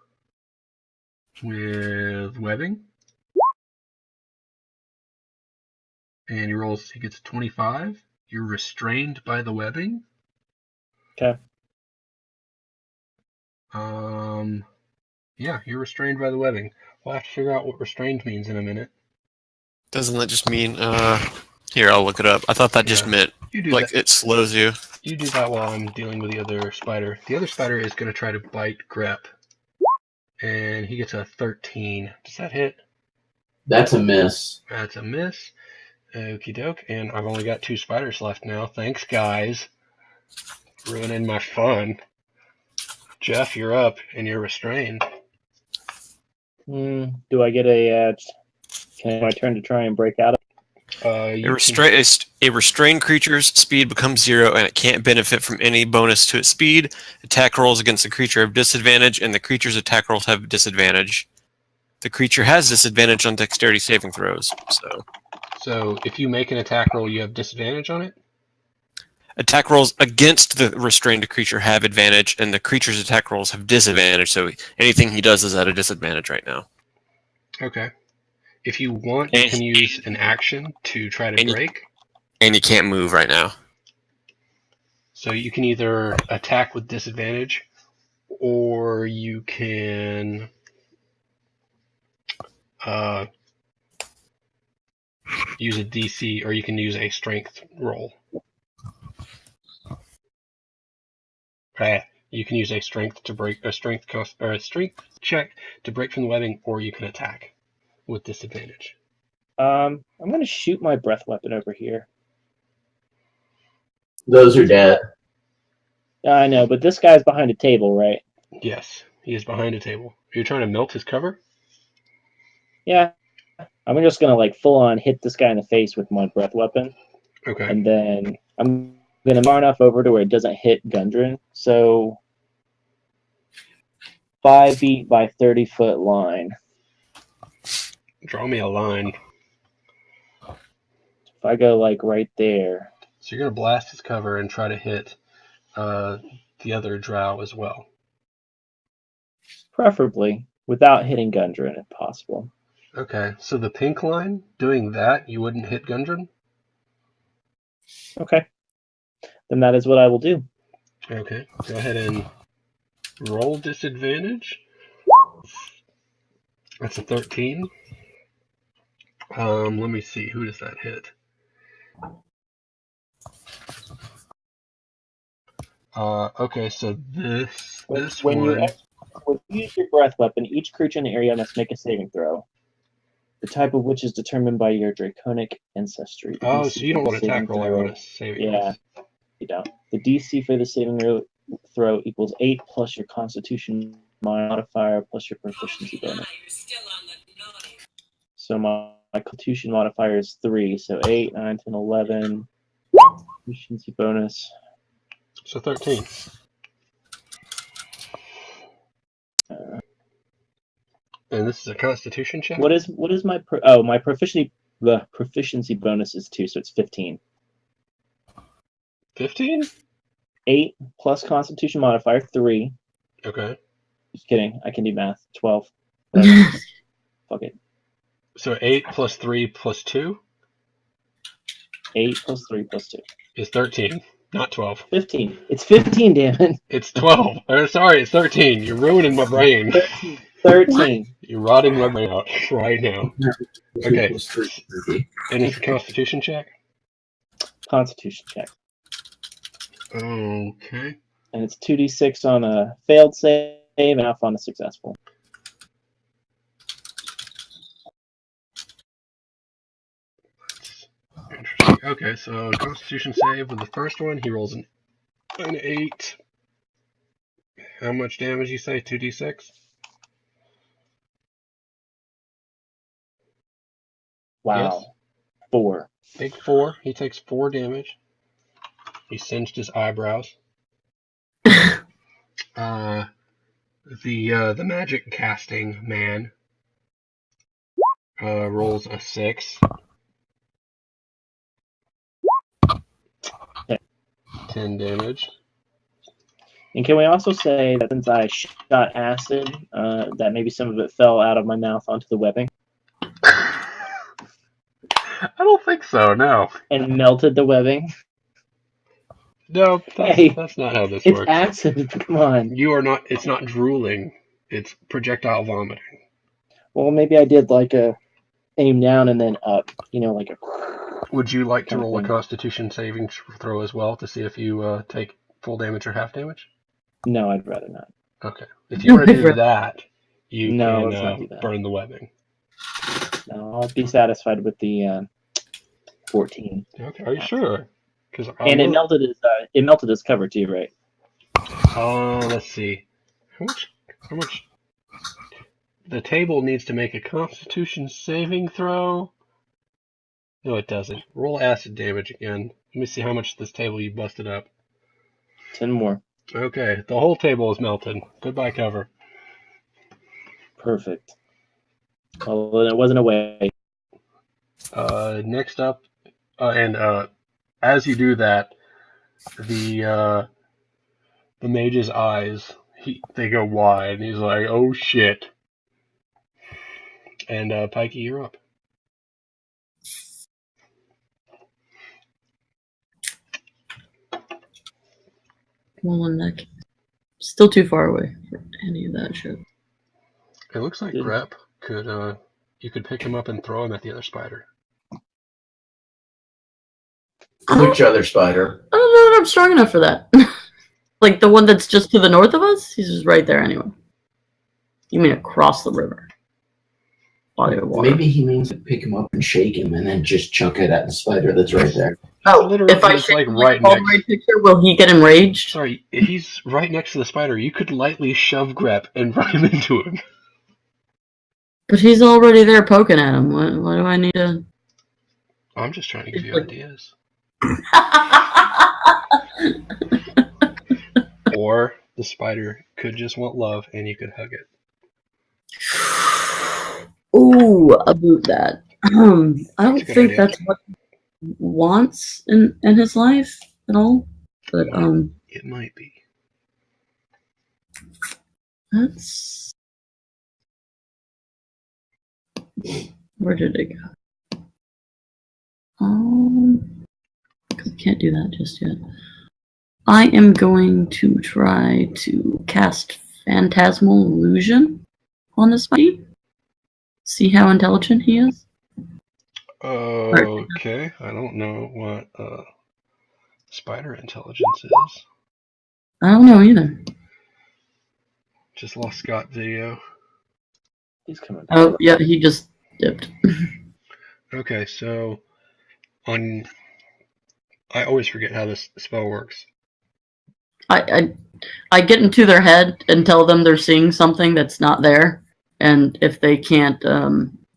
with webbing. And he gets a 25. You're restrained by the webbing. Okay. Yeah, you're restrained by the webbing. We'll have to figure out what restrained means in a minute. Doesn't that just mean, here, I'll look it up. I thought that just meant, You do like, that. it slows you. You do that while I'm dealing with the other spider. The other spider is going to try to bite Grep. And he gets a 13. Does that hit? That's a miss. That's a miss. Okie doke. And I've only got 2 spiders left now. Thanks, guys. Ruining my fun. Jeff, you're up, and you're restrained. Do I get a? Can I turn to try and break out of? A restrained creature's speed becomes 0, and it can't benefit from any bonus to its speed. Attack rolls against the creature have disadvantage, and the creature's attack rolls have disadvantage. The creature has disadvantage on dexterity saving throws. So if you make an attack roll, you have disadvantage on it? Attack rolls against the restrained creature have advantage, and the creature's attack rolls have disadvantage, so anything he does is at a disadvantage right now. Okay. If you want, you can use an action to try to break. And you can't move right now. So you can either attack with disadvantage, or you can use a DC, or you can use a strength roll. You can use a strength to break a strength check to break from the webbing, or you can attack with disadvantage. I'm gonna shoot my breath weapon over here. Those are dead. I know, but this guy's behind a table, right? Yes, he is behind a table. Are you trying to melt his cover? Yeah. I'm just gonna like full on hit this guy in the face with my breath weapon. Okay. And then I'm gonna far enough over to where it doesn't hit Gundren. So 5 feet by 30-foot line. Draw me a line. If I go like right there, So you're gonna blast his cover and try to hit the other Drow as well. preferably without hitting Gundren if possible. Okay, so the pink line, doing that, you wouldn't hit Gundren? Okay. Then that is what I will do. Okay, go ahead and roll disadvantage. That's a 13. Let me see, who does that hit? Okay, so this When you one. use your breath weapon, each creature in the area must make a saving throw. The type of which is determined by your draconic ancestry. The Oh, DC so you for don't the want to attack saving roll, you throw- want to saving Yeah, you don't. The DC for the saving throw equals 8 plus your Constitution modifier plus your proficiency bonus. So my Constitution modifier is 3, so 8, 9, 10, 11. Proficiency bonus. So 13. And this is a Constitution check? What is my my proficiency? The proficiency bonus is 2, so it's 15. 15? 8 plus Constitution modifier 3. Okay. Just kidding. I can do math. 12. Fuck it. So 8 plus 3 plus 2 8 plus 3 plus 2. is 13, not 12. 15. It's 15, damn it. It's 12. Sorry, it's 13. You're ruining my brain. 13. You're rotting my brain out right now. Okay. Equals 3. And it's a Constitution check? Constitution check. Okay. And it's 2d6 on a failed save and half on a successful. Interesting. Okay, so Constitution save with the first one, he rolls an 8. How much damage you say? 2d6? Wow. Yes. 4. Big 4. He takes 4 damage. He singed his eyebrows. The magic casting man rolls a 6. 10 damage. And can we also say that since I shot acid, that maybe some of it fell out of my mouth onto the webbing I don't think so, no. and melted the webbing? No, Hey, that's not how this It's works. acid. Come on. You are not, it's not drooling. It's projectile vomiting. Well, maybe I did like a aim down and then up. Like a. Would you like to kind of roll a thing. Constitution saving throw as well to see if you take full damage or half damage? No, I'd rather not. Okay. If you want to do that, you No, let's not do can that. burn the webbing. No, I'll be satisfied with the 14. Okay, are you sure? And it melted his cover too, right? Let's see. How much? The table needs to make a Constitution saving throw. No, it doesn't. Roll acid damage again. Let me see how much this table you busted up. 10 more. Okay, the whole table is melted. Goodbye, cover. Perfect. Well, then it wasn't away. Next up, as you do that, the mage's eyes they go wide, and he's like, "Oh shit!" And Pikey, you're up. Well, in that case, still too far away for any of that shit. It looks like Grep could you could pick him up and throw him at the other spider. Which other spider? I don't know that I'm strong enough for that. Like the one that's just to the north of us? He's just right there anyway. You mean across the river? Body of water. Maybe he means to pick him up and shake him and then just chuck it at the spider that's right there. Oh, Literally, if I it's shake like him right all the next. right picture, will he get enraged? Sorry, he's right next to the spider. You could lightly shove Grep and run him into him. But he's already there poking at him. What do I need to... I'm just trying to give you ideas. Or the spider could just want love and you could hug it. Ooh, about that. I don't That's a good think idea. that's what he wants in his life at all. But It might be. that's where did it go? I can't do that just yet. I am going to try to cast Phantasmal Illusion on this buddy. See how intelligent he is. Okay, I don't know what spider intelligence is. I don't know either. Just lost Scott video. He's coming. Oh, yeah, he just dipped. Okay, so I always forget how this spell works. I get into their head and tell them they're seeing something that's not there, and if they can't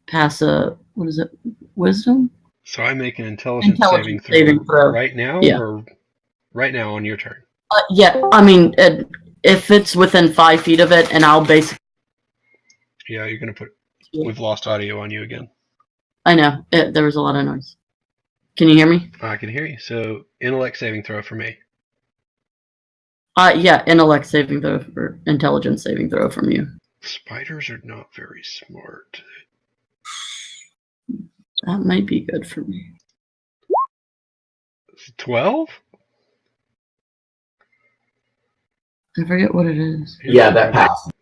pass a wisdom? So I make an intelligence saving throw right now, or right now on your turn. Yeah, I mean, if it's within 5 feet of it, and I'll basically. Yeah, you're gonna put. We've lost audio on you again. I know there was a lot of noise. Can you hear me? I can hear you. So intellect saving throw for me. Yeah, intellect saving throw or intelligence saving throw from you. Spiders are not very smart. That might be good for me. 12? I forget what it is. Yeah, that passes.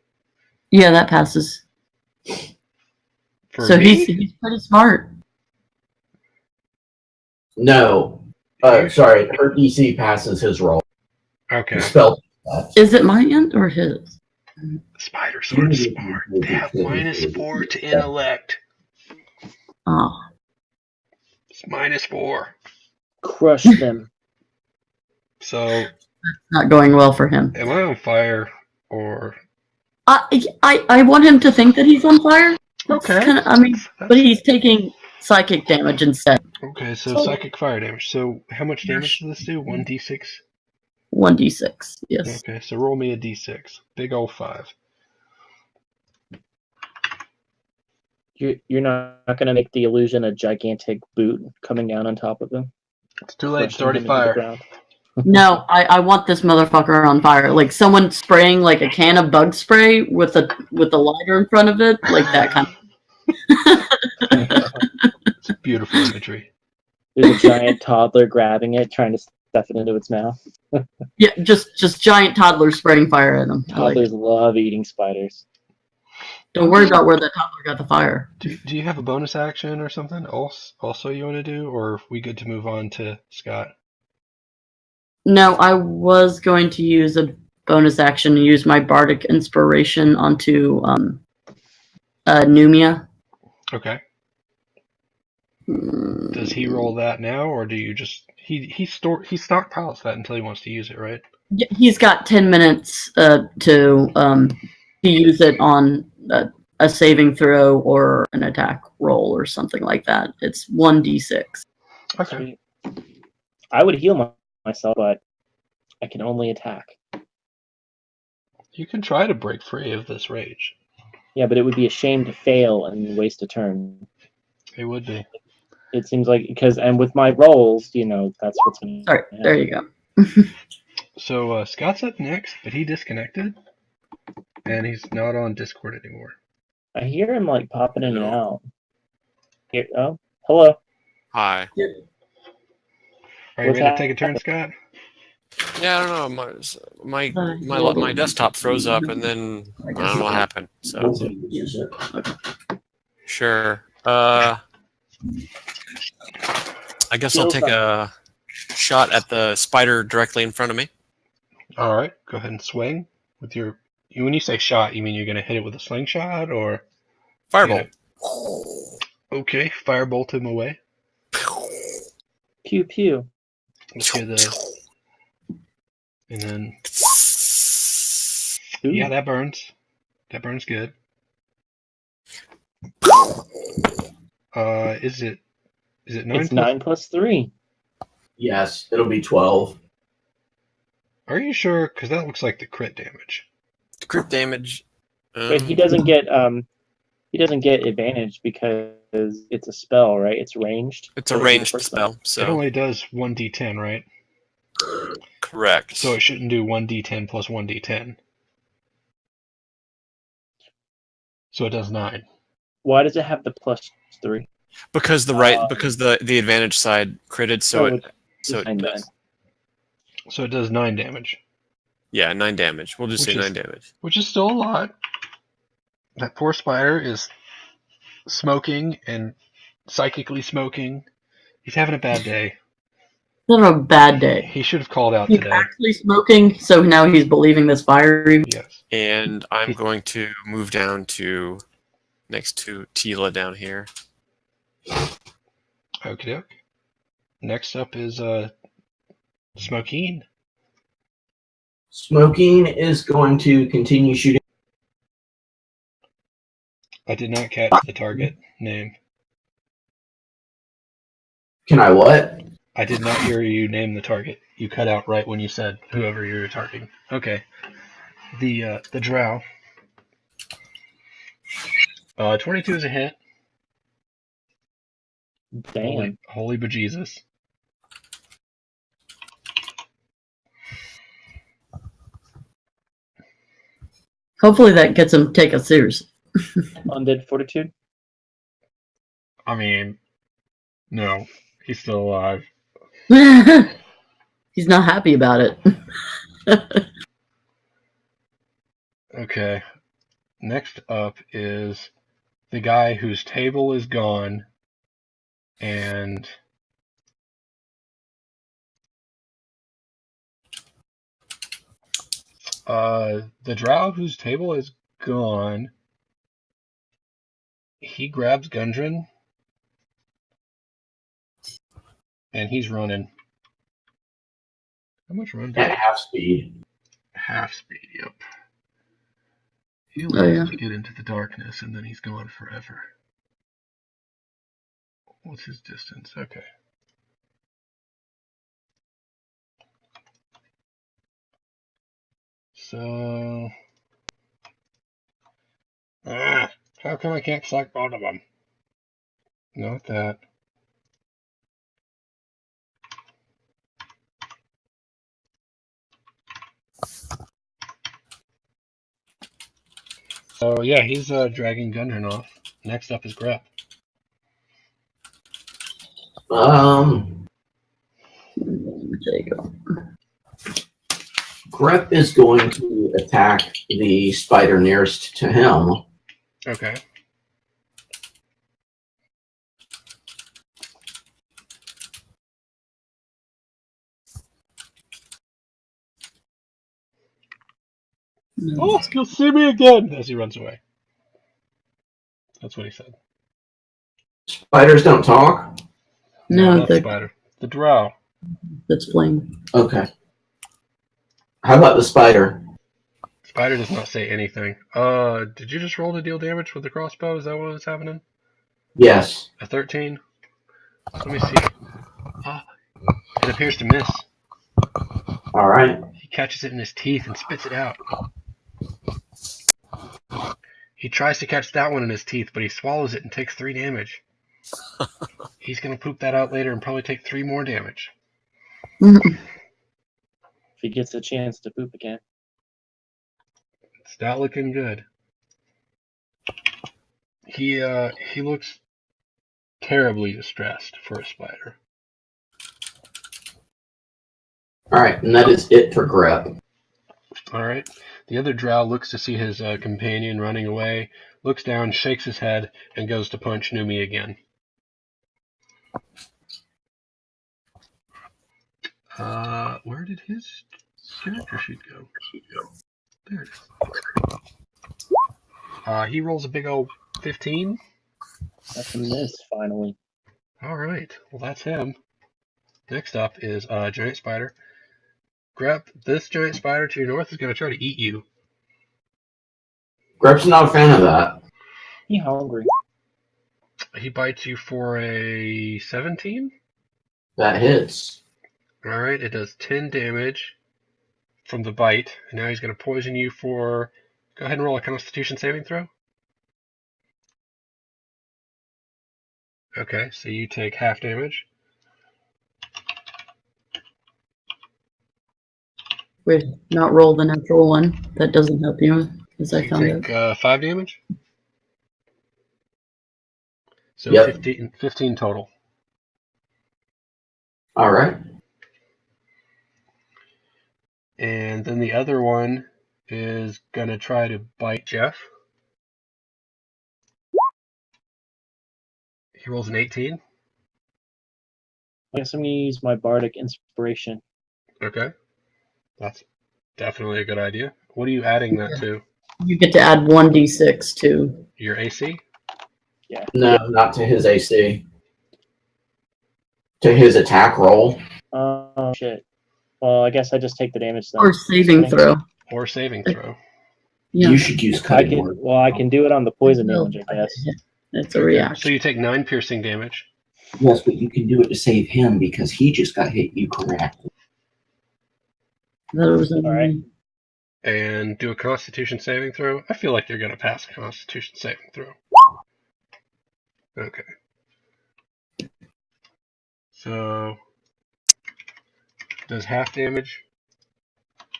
Yeah, that passes. For so me? he's pretty smart. No. Sorry, her DC passes his roll. Okay. Spell. Is it my end or his? Spiders aren't smart. They have -4 to intellect. Oh. It's -4. Crush them. So. Not going well for him. Am I on fire or? I want him to think that he's on fire. Okay. But he's taking psychic damage instead. Okay, so psychic fire damage. So how much damage does this do? 1d6? 1d6, yes. Okay, so roll me a d6. Big ol' 5. You're not going to make the illusion a gigantic boot coming down on top of him? It's too late. It's already fire. No, I want this motherfucker on fire. Like someone spraying like a can of bug spray with a lighter in front of it, like that kind of. It's beautiful imagery. There's a giant toddler grabbing it, trying to stuff it into its mouth. Yeah, just giant toddlers spraying fire at them. Toddlers love eating spiders. Don't worry about where the toddler got the fire. Do you have a bonus action or something also you want to do, or are we good to move on to Scott? No, I was going to use a bonus action to use my bardic inspiration onto Numia. Okay. Does he roll that now, or do you just he stockpiles that until he wants to use it, right? Yeah, he's got 10 minutes to use it on a saving throw or an attack roll or something like that. It's 1d6. Okay. I would heal myself, but I can only attack. You can try to break free of this rage. Yeah, but it would be a shame to fail and waste a turn. It would be. It seems like and with my rolls, that's what's going to Sorry, there you go. So Scott's up next, but he disconnected, and he's not on Discord anymore. I hear him like popping in and out. Here, oh, hello. Hi. Are you ready to take a turn, Scott? Yeah, I don't know. My desktop froze up, and then I don't know what happened. So sure. I guess I'll take a shot at the spider directly in front of me. All right, go ahead and swing with your. When you say shot, you mean you're going to hit it with a slingshot or firebolt? Okay, firebolt him away. Pew pew. Let's hear the. And then. Ooh. Yeah, that burns. That burns good. Is it 9? It's 9 plus 3. Yes, it'll be 12. Are you sure? Because that looks like the crit damage. The crit damage. But he doesn't get He doesn't get advantage because it's a spell, right? It's ranged. It's a What would be the ranged first spell, one? It so only does 1d10, right? correct. So it shouldn't do 1d10 plus 1d10. So it does 9. Why does it have the +3? Because the advantage side critted, so Oh, it nine does. So it does 9 damage. Yeah, 9 damage. We'll just say 9 damage. Which is still a lot. That poor spider is smoking and psychically smoking. He's having a bad day. Not a bad day. He should have called out He's today. actually smoking, so now he's believing this fire. Yes. And I'm going to move down to next to Tila down here. Okie doke. Next up is Smokeen. Smoking is going to continue shooting. I did not catch the target name. Can I what? I did not hear you name the target. You cut out right when you said whoever you were targeting. Okay. The Drow. 22 is a hit. Damn. Holy bejesus. Hopefully that gets him to take us seriously. Undead Fortitude? I mean, no. He's still alive. He's not happy about it. Okay. Next up is the guy whose table is gone and the Drow whose table is gone, he grabs Gundren and he's running. How much run? At half speed. Half speed, yep. He Oh, lives yeah. to get into the darkness and then he's gone forever. What's his distance? Okay. So... how come I can't select both of them? Not that. So yeah, he's dragging Gundren off. Next up is Grep. There you go. Grep is going to attack the spider nearest to him. Okay. Oh, you'll see me again! As he runs away. That's what he said. Spiders don't talk? No, not the spider. The Drow. that's plain. Okay. How about the spider? Spider does not say anything. Did you just roll to deal damage with the crossbow? Is that what was happening? Yes. A 13? Let me see. It appears to miss. Alright. He catches it in his teeth and spits it out. He tries to catch that one in his teeth, but he swallows it and takes 3 damage. He's going to poop that out later and probably take 3 more damage. If he gets a chance to poop again. It's not looking good. He looks terribly distressed for a spider. Alright, and that is it for Grep. Alright. The other Drow looks to see his companion running away, looks down, shakes his head, and goes to punch Numi again. Where did his character sheet go? There it is. He rolls a big old 15. That's a miss, finally. Alright, well that's him. Next up is Giant Spider. Grep, this giant spider to your north is going to try to eat you. Grep's not a fan of that. He hungry. He bites you for a 17. That hits. Alright, it does 10 damage from the bite, and now he's going to poison you for... Go ahead and roll a Constitution saving throw. Okay, so you take half damage. Wait, not roll the natural one. That doesn't help you, as So I you found take out. 5 damage. So Yep. 15 total. All right. And then the other one is going to try to bite Jeff. He rolls an 18. I guess I'm gonna use my bardic inspiration. Okay. That's definitely a good idea. What are you adding that to? You get to add 1d6 to. Your AC? Yeah. No, not to his AC. To his attack roll. Oh shit. Well, I guess I just take the damage then. Or saving throw. Or saving throw. Yeah. You should use I cutting can. word. Well, I can do it on the poison damage, I guess. It's a Okay. reaction. So you take 9 piercing damage. Yes, but you can do it to save him because he just got hit. You correct. That was All right. And do a Constitution saving throw. I feel like you're going to pass a Constitution saving throw. Okay. So, does half damage.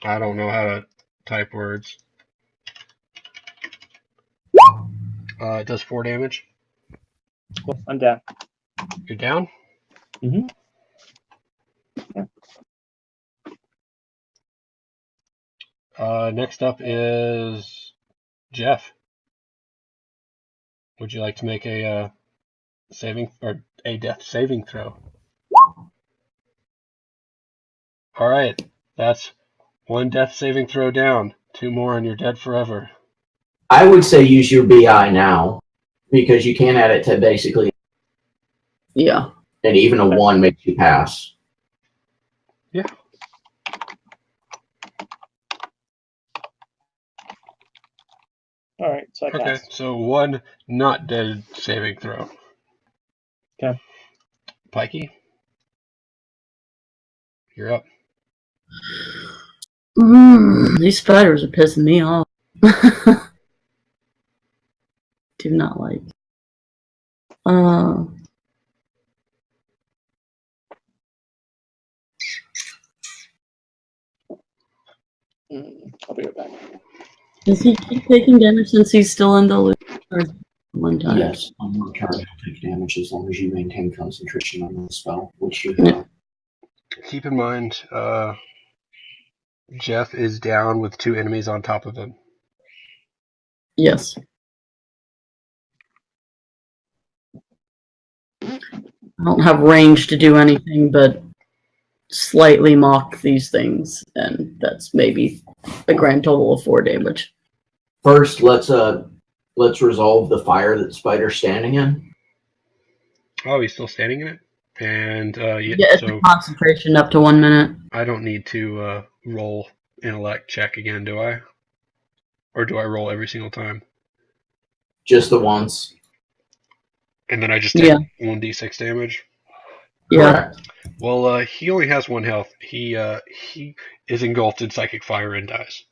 I don't know how to type words. It does 4 damage. Cool. I'm down. You're down? Mm-hmm. Next up is Jeff. Would you like to make a a death saving throw? All right, that's 1 death saving throw down. 2 more and you're dead forever. I would say use your BI now because you can add it to basically, Yeah. and even a 1 makes you pass. Yeah. All right. So I Okay, pass. so 1 not dead saving throw. Okay. Pikey, you're up. These spiders are pissing me off. Do not like. I'll be right back. Does he keep taking damage since he's still in the loop? Or one time? Yes, on your turn, you'll take damage as long as you maintain concentration on the spell, which you Yeah. have. Keep in mind, Jeff is down with 2 enemies on top of him. Yes. I don't have range to do anything but slightly mock these things, and that's maybe a grand total of 4 damage. First, let's resolve the fire that Spider's standing in. Oh, he's still standing in it? And Yeah, it's so a concentration up to 1 minute. I don't need to roll intellect check again, do I? Or do I roll every single time? Just the once. And then I just take 1d6 damage? Yeah. Correct. Well, he only has 1 health. He is engulfed in psychic fire and dies.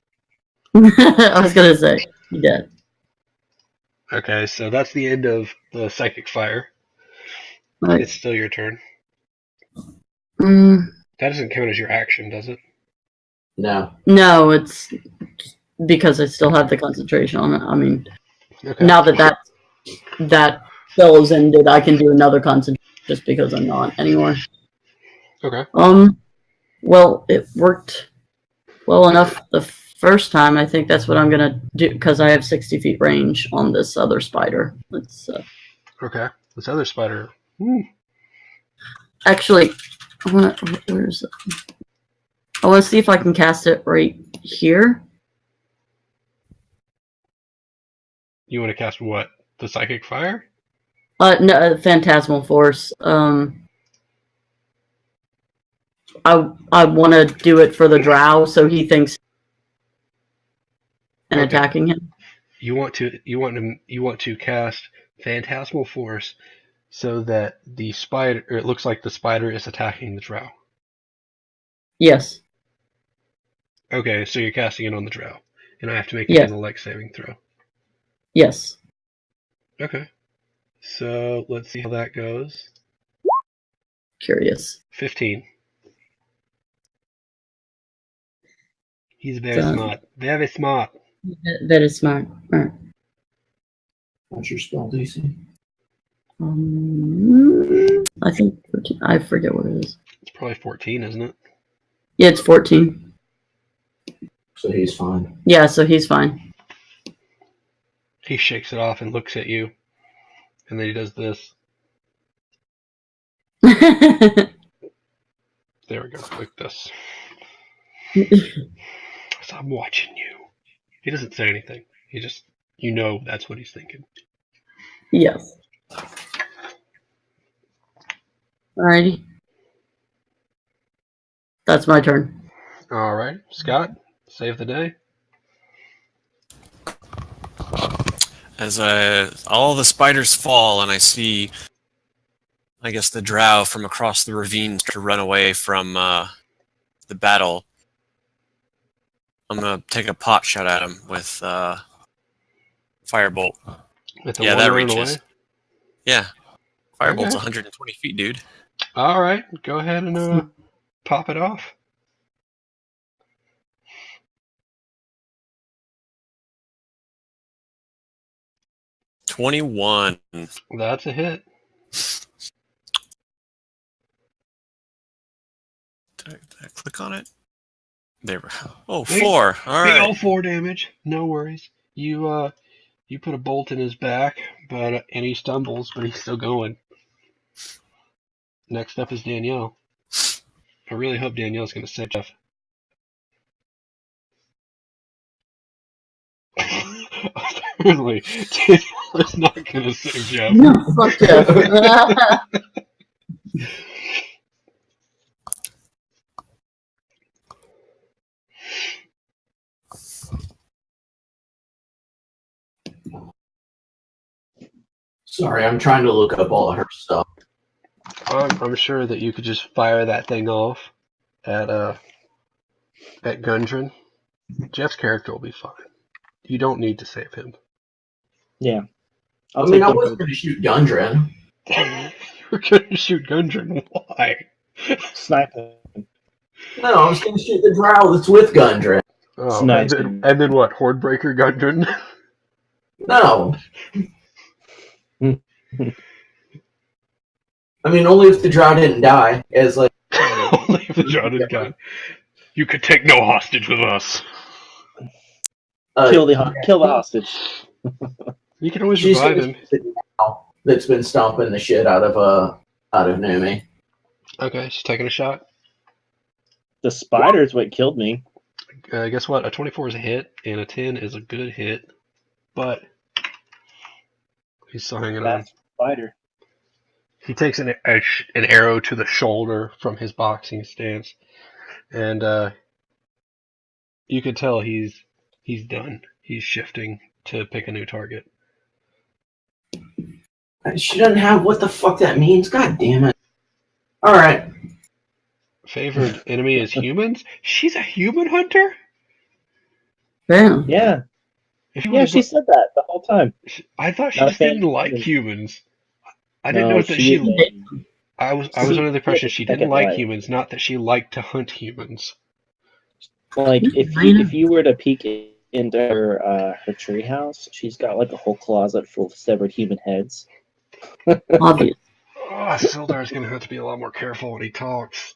I was gonna say, he did. Okay, so that's the end of the psychic fire. Right. It's still your turn. Mm, That doesn't count as your action, does it? No. no, it's because I still have the concentration on it. I mean, Okay. now that spell is ended, I can do another concentration just because I'm not anymore. Okay. Well, it worked well enough the first time. I think that's what I'm gonna do because I have 60 feet range on this other spider. Let's Okay. This other spider. actually, where's it? I want to see if I can cast it right here. You want to cast what? The psychic fire? No, Phantasmal Force. I want to do it for the Drow, so he thinks and Okay. attacking him. You want to cast Phantasmal Force so that the spider, or it looks like the spider is attacking the Drow. Yes. Okay, so you're casting it on the Drow, and I have to make an Yes. intellect saving throw. Yes. Okay. So let's see how that goes. Curious. 15. He's very So- smart. Very smart. That is smart. Alright. What's your spell DC? I think 13. I forget what it is. It's probably 14, isn't it? Yeah, it's 14. So he's fine. Yeah, so he's fine. He shakes it off and looks at you, and then he does this. There we go, like this. So I'm watching you. He doesn't say anything. He just, you know, that's what he's thinking. Yes. Alrighty. That's my turn. All right, Scott, save the day. As all the spiders fall, and I see, I guess, the Drow from across the ravine to run away from the battle, I'm gonna take a pot shot at him with firebolt. With the Yeah, one that running reaches. away. Yeah, firebolt's Okay. 120 feet, dude. All right, go ahead and pop it off. $21. That's a hit. Did I click on it? There. Oh, Big- 4. All Big right. old 4 damage. No worries. You put a bolt in his back, but and he stumbles, but he's still going. Next up is Danielle. I really hope Danielle's going to save Jeff. Apparently, Danielle is not going to save Jeff. No, fuck Jeff. Sorry, I'm trying to look up all of her stuff. I'm sure that you could just fire that thing off at Gundren. Jeff's character will be fine. You don't need to save him. Yeah. I I'll mean, take I him was for going to shoot Gundren. You're going to shoot Gundren. Why? snipe him. No, I was going to shoot the Drow that's with Gundren. Oh, Snipe and then what? Hordebreaker Gundren? No. I mean, only if the Drow didn't die. As like, Only if the Jordan guy. You could take no hostage with us. Kill the hostage. You can always she's revive gonna him. shoot the Drow that's been stomping the shit out of Numi. Okay, she's taking a shot. The spider's what killed me. Guess what? A 24 is a hit, and a 10 is a good hit. But he's still hanging on. That's spider. He takes an arrow to the shoulder from his boxing stance, and you could tell he's done. He's shifting to pick a new target. She doesn't have what the fuck that means. God damn it! All right. Favored enemy is humans. She's a human hunter. Damn. Yeah. If you Yeah, would've she said that the whole time. I thought she Not a just fan didn't of like humans. humans. I didn't know that she she. is I was She under the impression did she second didn't like life. humans, not that she liked to hunt humans. like if you were to peek into her treehouse, she's got like a whole closet full of severed human heads. Obvious. Oh, Sildar's gonna have to be a lot more careful when he talks.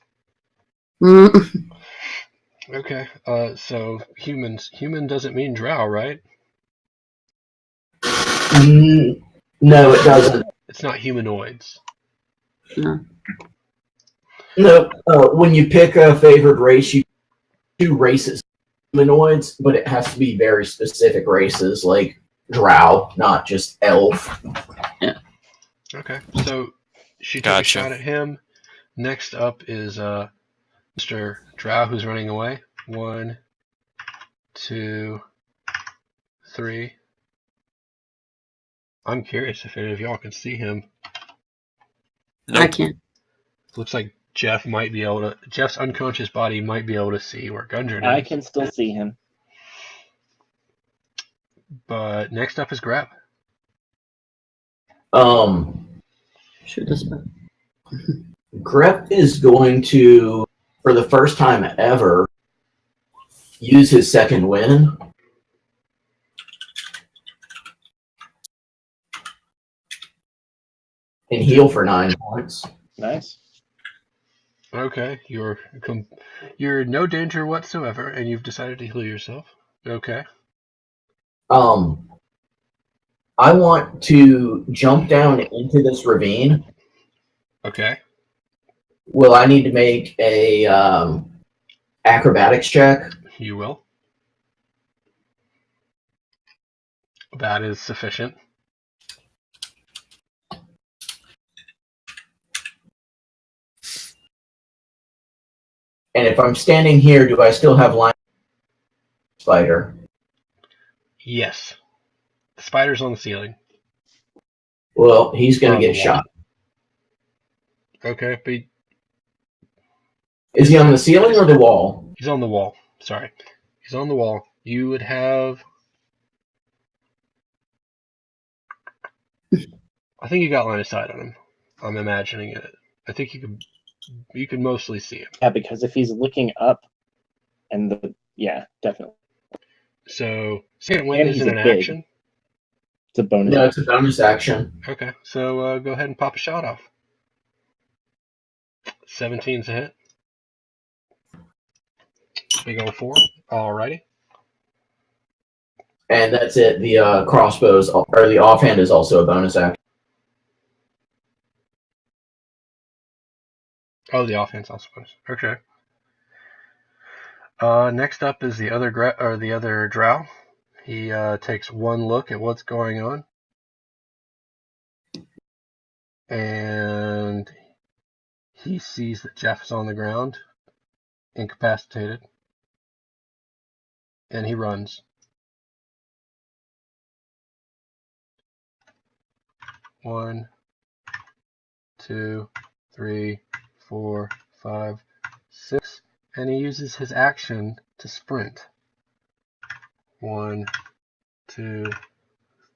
Mm. Okay, so humans. Human doesn't mean drow, right? No, it doesn't. It's not humanoids. No, when you pick a favored race, you do races humanoids, but it has to be very specific races, like Drow, not just elf. Okay, so she took a Gotcha. shot at him. Next up is Mr. Drow, who's running away. 1, 2, 3. I'm curious if any of y'all can see him. I Nope. can't. Looks like Jeff might be able to. Jeff's unconscious body might be able to see where Gundren is. I can still see him. But next up is Grab. Shoot a spell. Grep is going to, for the first time ever, use his second win. And heal for 9 points. Nice. Okay, you're in no danger whatsoever, and you've decided to heal yourself. Okay. I want to jump down into this ravine. Okay. Will I need to make a acrobatics check? You will. That is sufficient. And if I'm standing here, do I still have line of spider? Yes. The spider's on the ceiling. Well, he's going On to the get wall. shot. Okay, but Is he on the ceiling or the wall? he's on the wall. Sorry. He's on the wall. You would have... I think you got line of sight on him. I'm imagining it. I think you can mostly see him. Yeah, because if he's looking up, and yeah, definitely. So, second win And isn't he's an a big. action. It's a bonus. No, it's a bonus action. Okay, so go ahead and pop a shot off. 17's a hit. Big old 4. Alrighty. And that's it. The crossbows, or the offhand is also a bonus action. Oh, the offense also bonus. Okay. Next up is the other Drow. He takes one look at what's going on, and he sees that Jeff is on the ground, incapacitated, and he runs. One, 2, 3, 4, 5, 6, and he uses his action to sprint. 1, 2,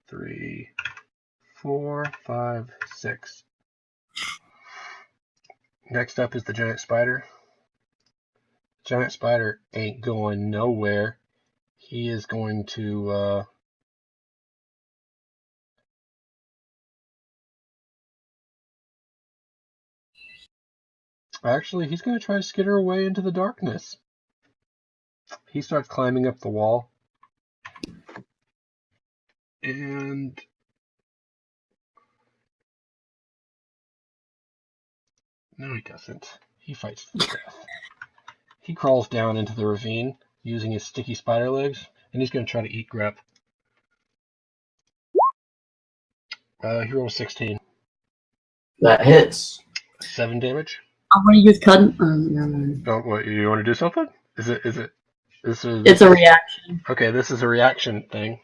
3, 4, 5, 6. Next up is the giant spider. Giant spider ain't going nowhere. He is going to actually, he's going to try to skitter away into the darkness. He starts climbing up the wall. And no, he doesn't. He fights to the death. He crawls down into the ravine using his sticky spider legs, and he's going to try to eat Grep. He rolled a 16. That hits. 7 damage. I want to use cutting. Never mind. Oh, what, you want to do something? Is it? It's a reaction. Okay, this is a reaction thing.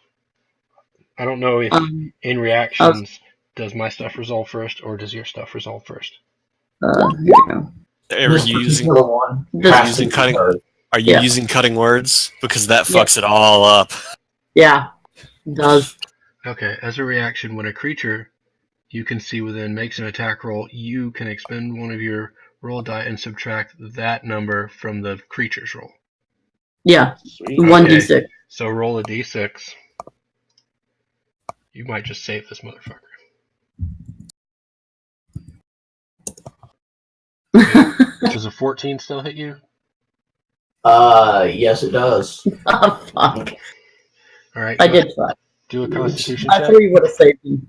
I don't know if in I reactions, does my stuff resolve first, or does your stuff resolve first? Here we go. Are This you using particular one This- has using to be cutting- heard. Are you Yeah. using cutting words? Because that Yeah. fucks it all up. Yeah, it does. Okay, as a reaction, when a creature you can see within makes an attack roll, you can expend one of your roll die and subtract that number from the creature's roll. Yeah, Sweet. 1d6. So roll a d6. You might just save this motherfucker. Does a 14 still hit you? Yes, it does. Oh, fuck. Alright, I did try. do a constitution I check. thought you would have saved him.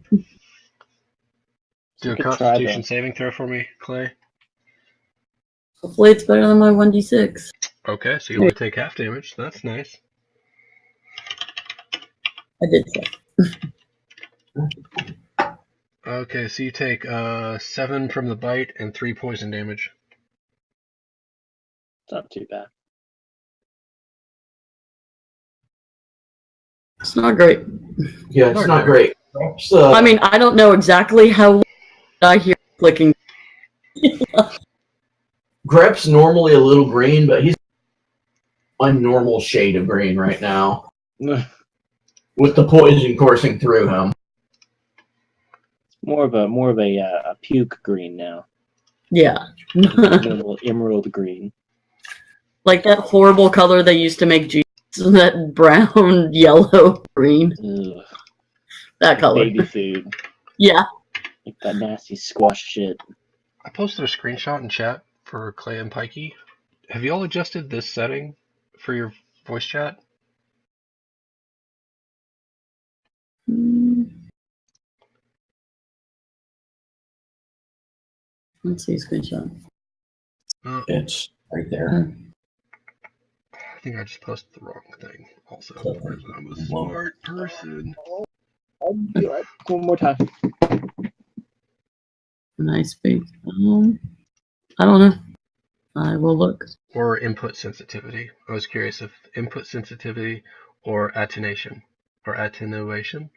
Do a You could try, constitution though. saving throw for me, Clay. Hopefully it's better than my 1d6. Okay, so you only take half damage. That's nice. I did say. Okay, so you take 7 from the bite and 3 poison damage. It's not too bad. It's not great. Yeah, it's not great. Perhaps, I mean, I don't know exactly how I hear clicking. Grep's normally a little green, but he's a normal shade of green right now, with the poison coursing through him. More of a puke green now. Yeah. Emerald green. Like that horrible color they used to make jeans. That brown, yellow, green. Ugh. That color. Baby food. Yeah. Like that nasty squash shit. I posted a screenshot in chat for Clay and Pikey. Have you all adjusted this setting for your voice chat? Let's see, screenshot. It's right there. I think I just posted the wrong thing. Also, So, because I'm a smart person. I'll do it one more time. Nice big. I don't know. I will look. Or input sensitivity. I was curious if input sensitivity or attenuation. Or attenuation.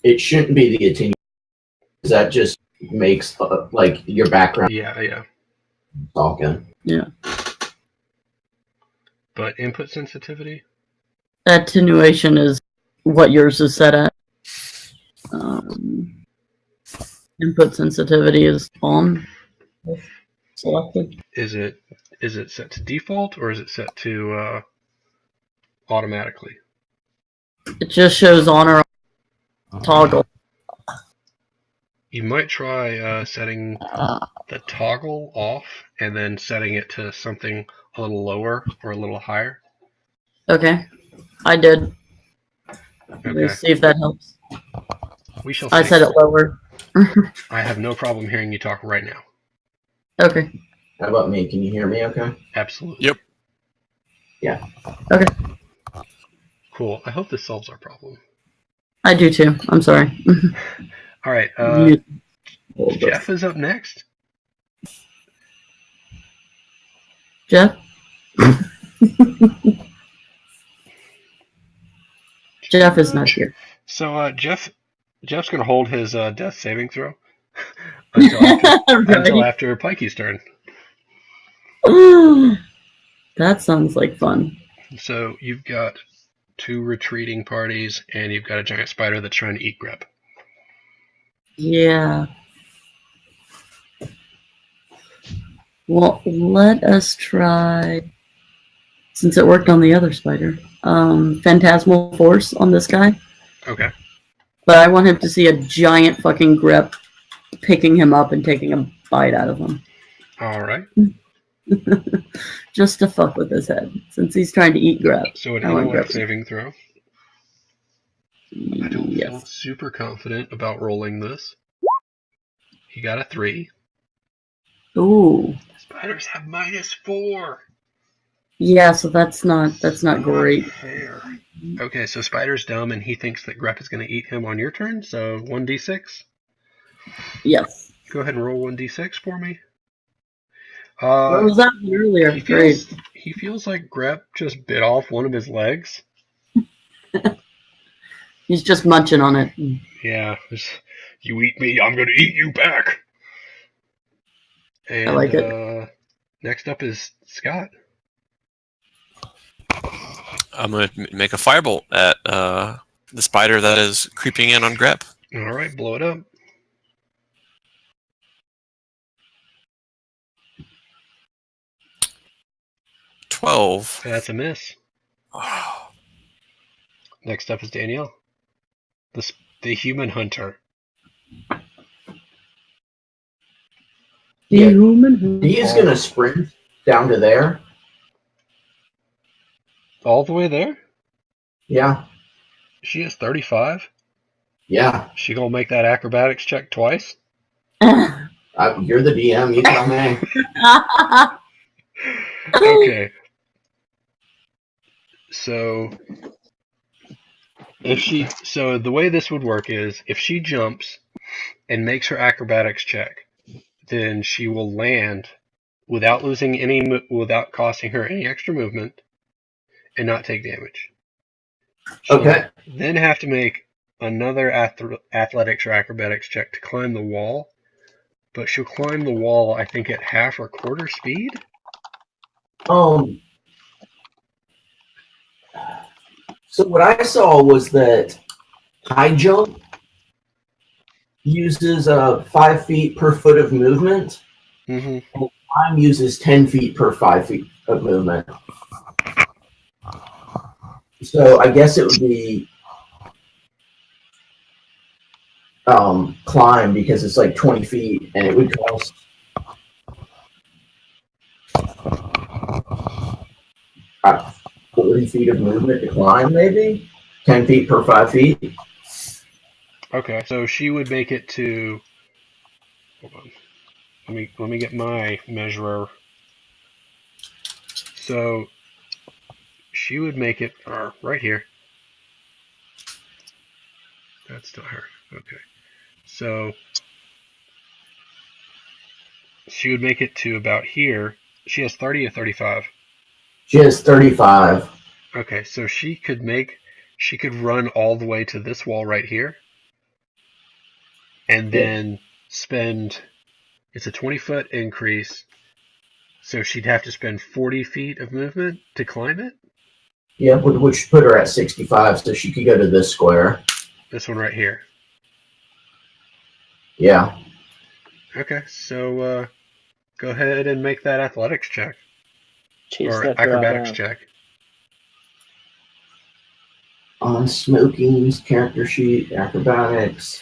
It shouldn't be the attenuation. That just makes like your background Yeah. talking. Yeah. But input sensitivity? Attenuation is what yours is set at. Input sensitivity is on. Selected. Is it set to default or is it set to automatically? It just shows on or off. Toggle. You might try setting the toggle off and then setting it to something a little lower or a little higher. Okay. I did. Let me Okay. see if that helps. We shall see. I set it lower. I have no problem hearing you talk right now. Okay. How about me? Can you hear me okay? Absolutely. Yep. Yeah. Okay. Cool. I hope this solves our problem. I do too. I'm sorry. All right. Jeff is up next. Jeff? Jeff is not here. So Jeff's going to hold his death saving throw until after Pikey's turn. That sounds like fun. So you've got 2 retreating parties, and you've got a giant spider that's trying to eat Grep. Yeah. Well, let us try, since it worked on the other spider, Phantasmal Force on this guy. Okay. But I want him to see a giant fucking grip picking him up and taking a bite out of him. All right. Just to fuck with his head, since he's trying to eat grep. So an I want intellect grep. saving throw. I don't feel super confident about rolling this. He got a 3. Ooh. Spiders have -4. Yeah, so that's not great. Fair. Okay, so Spider's dumb and he thinks that Grep is going to eat him on your turn, so 1d6. Yes. Go ahead and roll 1d6 for me. What was that earlier? He feels like Grep just bit off one of his legs. He's just munching on it. Yeah, you eat me, I'm going to eat you back. And I like it. Next up is Scott. I'm going to make a firebolt at the spider that is creeping in on Grep. All right, blow it up. $12. That's a miss. Oh. Next up is Danielle. The human hunter. Yeah. Human. He is gonna sprint down to there. All the way there? Yeah. She is 35. Yeah. She gonna make that acrobatics check twice? You're the DM. You tell me. Okay. So the way this would work is if she jumps and makes her acrobatics check, then she will land without without costing her any extra movement and not take damage. She'll then have to make another athletics or acrobatics check to climb the wall, but she'll climb the wall, I think, at half or quarter speed. So what I saw was that high jump uses 5 feet per foot of movement. Mm-hmm. Climb uses 10 feet per 5 feet of movement. So I guess it would be climb because it's like 20 feet and it would cost 40 feet of movement to climb, maybe 10 feet per 5 feet. Okay, so she would make it to. Hold on. Let me get my measurer. So she would make it right here. That's not her. Okay. So she would make it to about here. She has 30 or 35. She has 35. Okay, so she could run all the way to this wall right here, and then spend. It's a 20-foot increase, so she'd have to spend 40 feet of movement to climb it. Yeah, which put her at 65, so she could go to this square. This one right here. Yeah. Okay, so go ahead and make that athletics check. Chase Or that drow acrobatics down. check. On Smoking's character sheet, acrobatics.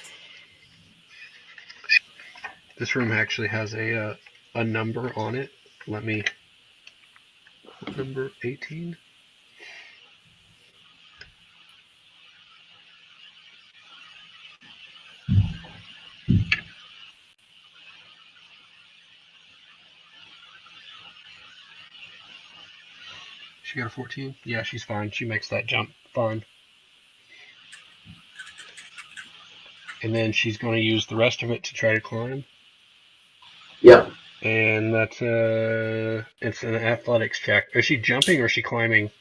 This room actually has a number on it. Let me. What number? 18? She got a 14? Yeah, she's fine. She makes that jump fine. And then she's going to use the rest of it to try to climb. Yep. And that's it's an athletics check. Is she jumping or is she climbing?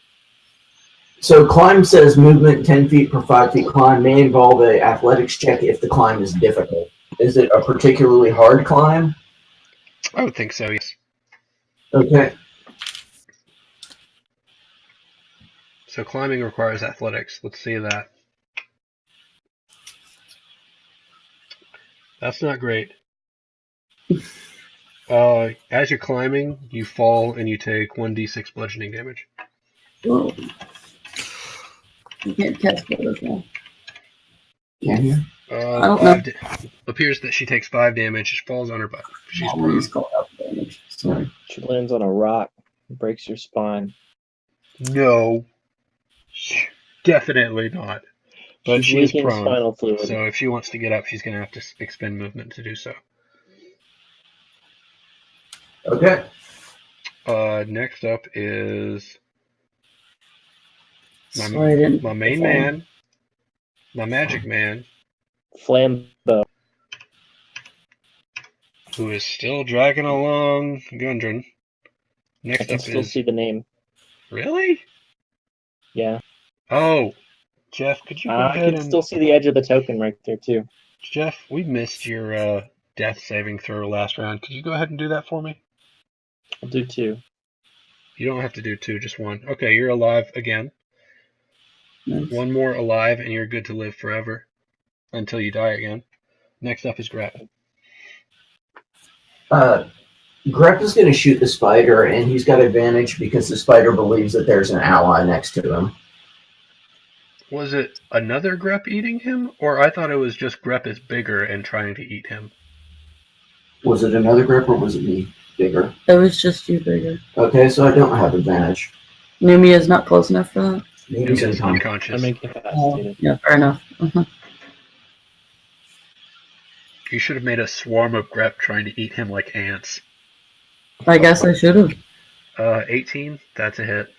So climb says movement 10 feet per 5 feet climb may involve an athletics check if the climb is difficult. Is it a particularly hard climb? I would think so, yes. Okay. So climbing requires athletics. Let's see that. That's not great. As you're climbing, you fall and you take 1d6 bludgeoning damage. Whoa. You can't cast that as well. Yeah. I don't know. Appears that she takes 5 damage. She falls on her butt. She's prone. Called out damage. Sorry. She lands on a rock, breaks your spine. No. Definitely not. But She's she is leaking prone. spinal fluid. So if she wants to get up, she's going to have to expend movement to do so. Okay. Next up is my main man, my magic man, Flambeau. who is still dragging along Gundren. I Next can up still is see the name. Really? Yeah. Oh, Jeff, could you go I ahead can and still see the edge of the token right there too. Jeff, we missed your death saving throw last round. Could you go ahead and do that for me? I'll do 2. You don't have to do 2, just 1. Okay, you're alive again. Nice. 1 more alive, and you're good to live forever until you die again. Next up is Grep. Grep is going to shoot the spider, and he's got advantage because the spider believes that there's an ally next to him. Was it another Grep eating him, or I thought it was just Grep is bigger and trying to eat him? Was it another Grep, or was it me bigger? It was just you bigger. Okay, so I don't have advantage. Numi is not close enough for that. He's It's unconscious. unconscious. I'm incapacitated. Yeah, fair enough. You should have made a swarm of Grep trying to eat him like ants. I guess I should have. 18, that's a hit.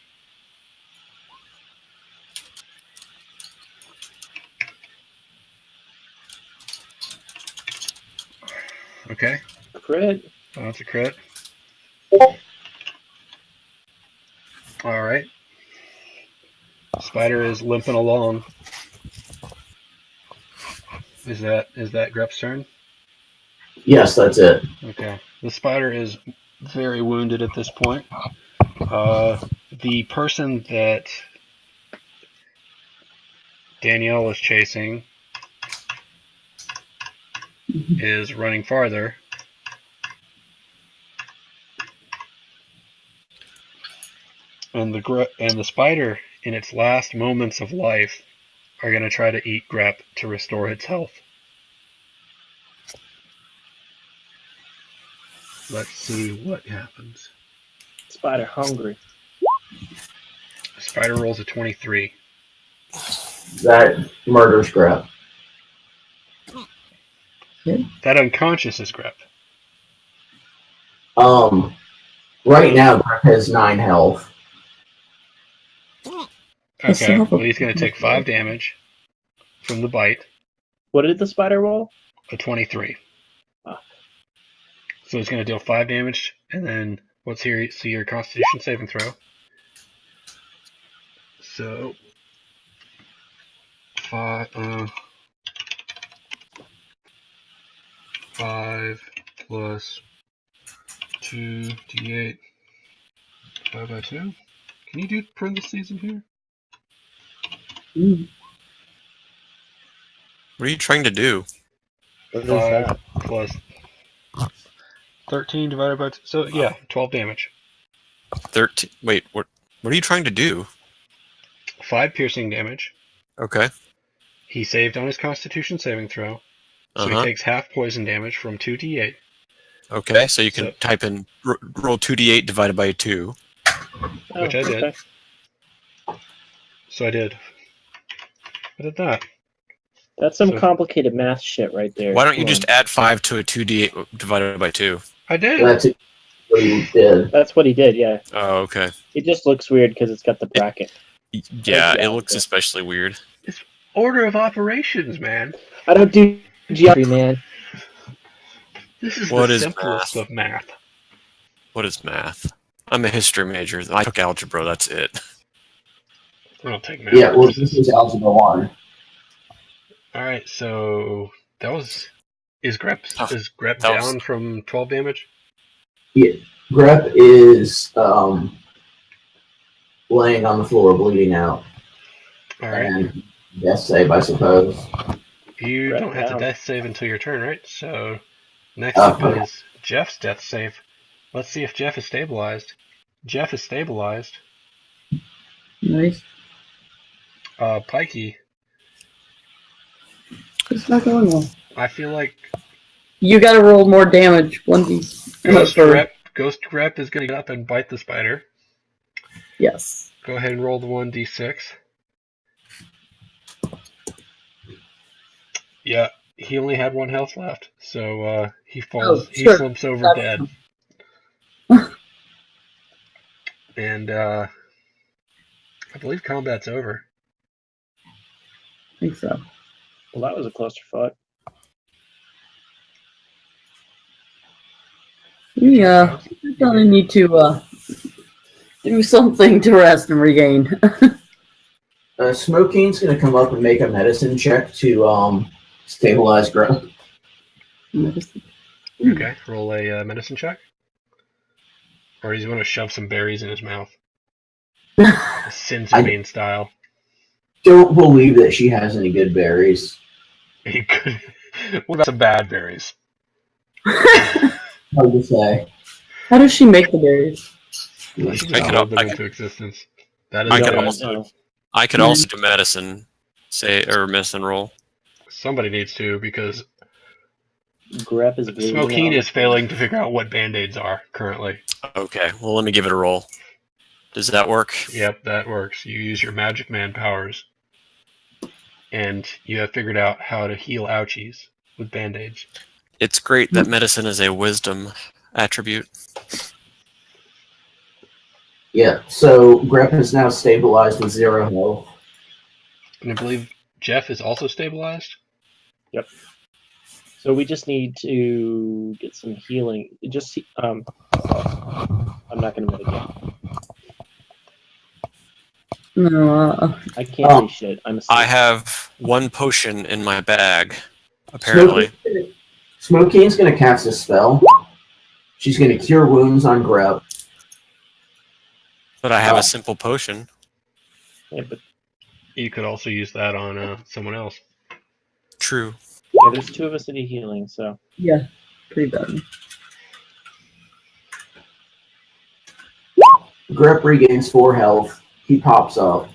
Okay, Crit. that's a crit. Alright. Spider is limping along. Is that Grep's turn? Yes, that's it. Okay. The spider is very wounded at this point. The person that Danielle is chasing. Is running farther. And the spider, in its last moments of life, are going to try to eat Grep to restore its health. Let's see what happens. Spider hungry. Spider rolls a 23. That murders Grep. That unconscious is Grep. Right now, Grep has 9 health. Okay, well, he's going to take 5 damage from the bite. What did the spider roll? A 23. Ah. So he's going to deal 5 damage, and then let's see your Constitution saving throw. So 5 plus 2d8 divided by 2. Can you do parentheses in here? What are you trying to do? What is 5 that? plus 13 divided by 2. So yeah, 12 damage. 13. Wait, what are you trying to do? 5 piercing damage. Okay. He saved on his Constitution saving throw, so he takes half poison damage from 2d8. Okay, so you can type in roll 2d8 divided by 2. Which I did. So I did that. That's some complicated math shit right there. Why don't you just add 5 to a 2d8 divided by 2? I did. That's what he did. That's what he did, yeah. Oh, okay. It just looks weird because it's got the bracket. Yeah, it looks especially weird. It's order of operations, man. I don't do geometry, man. This is What the is simplest math? of math. What is math? I'm a history major. I took algebra, that's it. I don't take math. Yeah, well, this is Algebra 1. Alright, so that was... Is Grep down from 12 damage? Yeah, Grep is laying on the floor bleeding out. Alright. And death save, I suppose. You don't have to death save until your turn, right? So next up is Jeff's death save. Let's see if Jeff is stabilized. Jeff is stabilized. Nice. Pikey. It's not going well. I feel like You gotta roll more damage. 1d. Ghost Grep is going to get up and bite the spider. Yes. Go ahead and roll the 1d6. Yeah, he only had 1 health left, so he falls. He slumps over dead. And I believe combat's over. I think so. Well, that was a clusterfuck. Yeah, I probably need to do something to rest and regain. Smoking's going to come up and make a medicine check to stabilize Grep. Okay, roll a medicine check. Or he's going to shove some berries in his mouth. Sin Sabine style. Don't believe that she has any good berries. He could. What about some bad berries? Hard to say. How does she make the berries? She can hold them into existence. That is I could also do medicine, medicine roll. Somebody needs to, because Grep is Smokeen is failing to figure out what band-aids are currently. Okay, well, let me give it a roll. Does that work? Yep, that works. You use your Magic Man powers, and you have figured out how to heal ouchies with band-aids. It's great that medicine is a wisdom attribute. Yeah, so Grep is now stabilized with 0 health. And I believe Jeff is also stabilized? Yep. So we just need to get some healing. I'm not going to mitigate. No, I can't say shit. I'm asleep. I have 1 potion in my bag, apparently. Smokeen's going to cast a spell. She's going to cure wounds on Grep. But I have a simple potion. Yeah, but You could also use that on someone else. True. Yeah, there's 2 of us that need healing, so. Yeah, pretty bad. Grip regains 4 health. He pops up.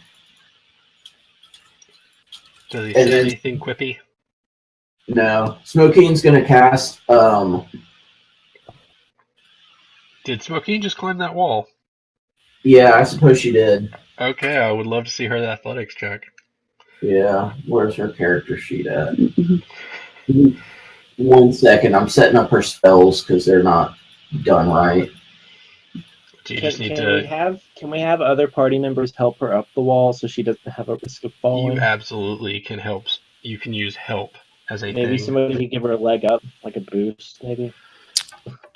Does he And say then- anything quippy? No. Smoking's gonna cast Did Smokine just climb that wall? yeah, I suppose she did. Okay, I would love to see her athletics check. Yeah. Where's her character sheet at? 1 second, I'm setting up her spells because they're not done right. Do you just need Can we have other party members help her up the wall so she doesn't have a risk of falling? You absolutely can help. You can use help as a Maybe thing. somebody could give her a leg up, like a boost, maybe.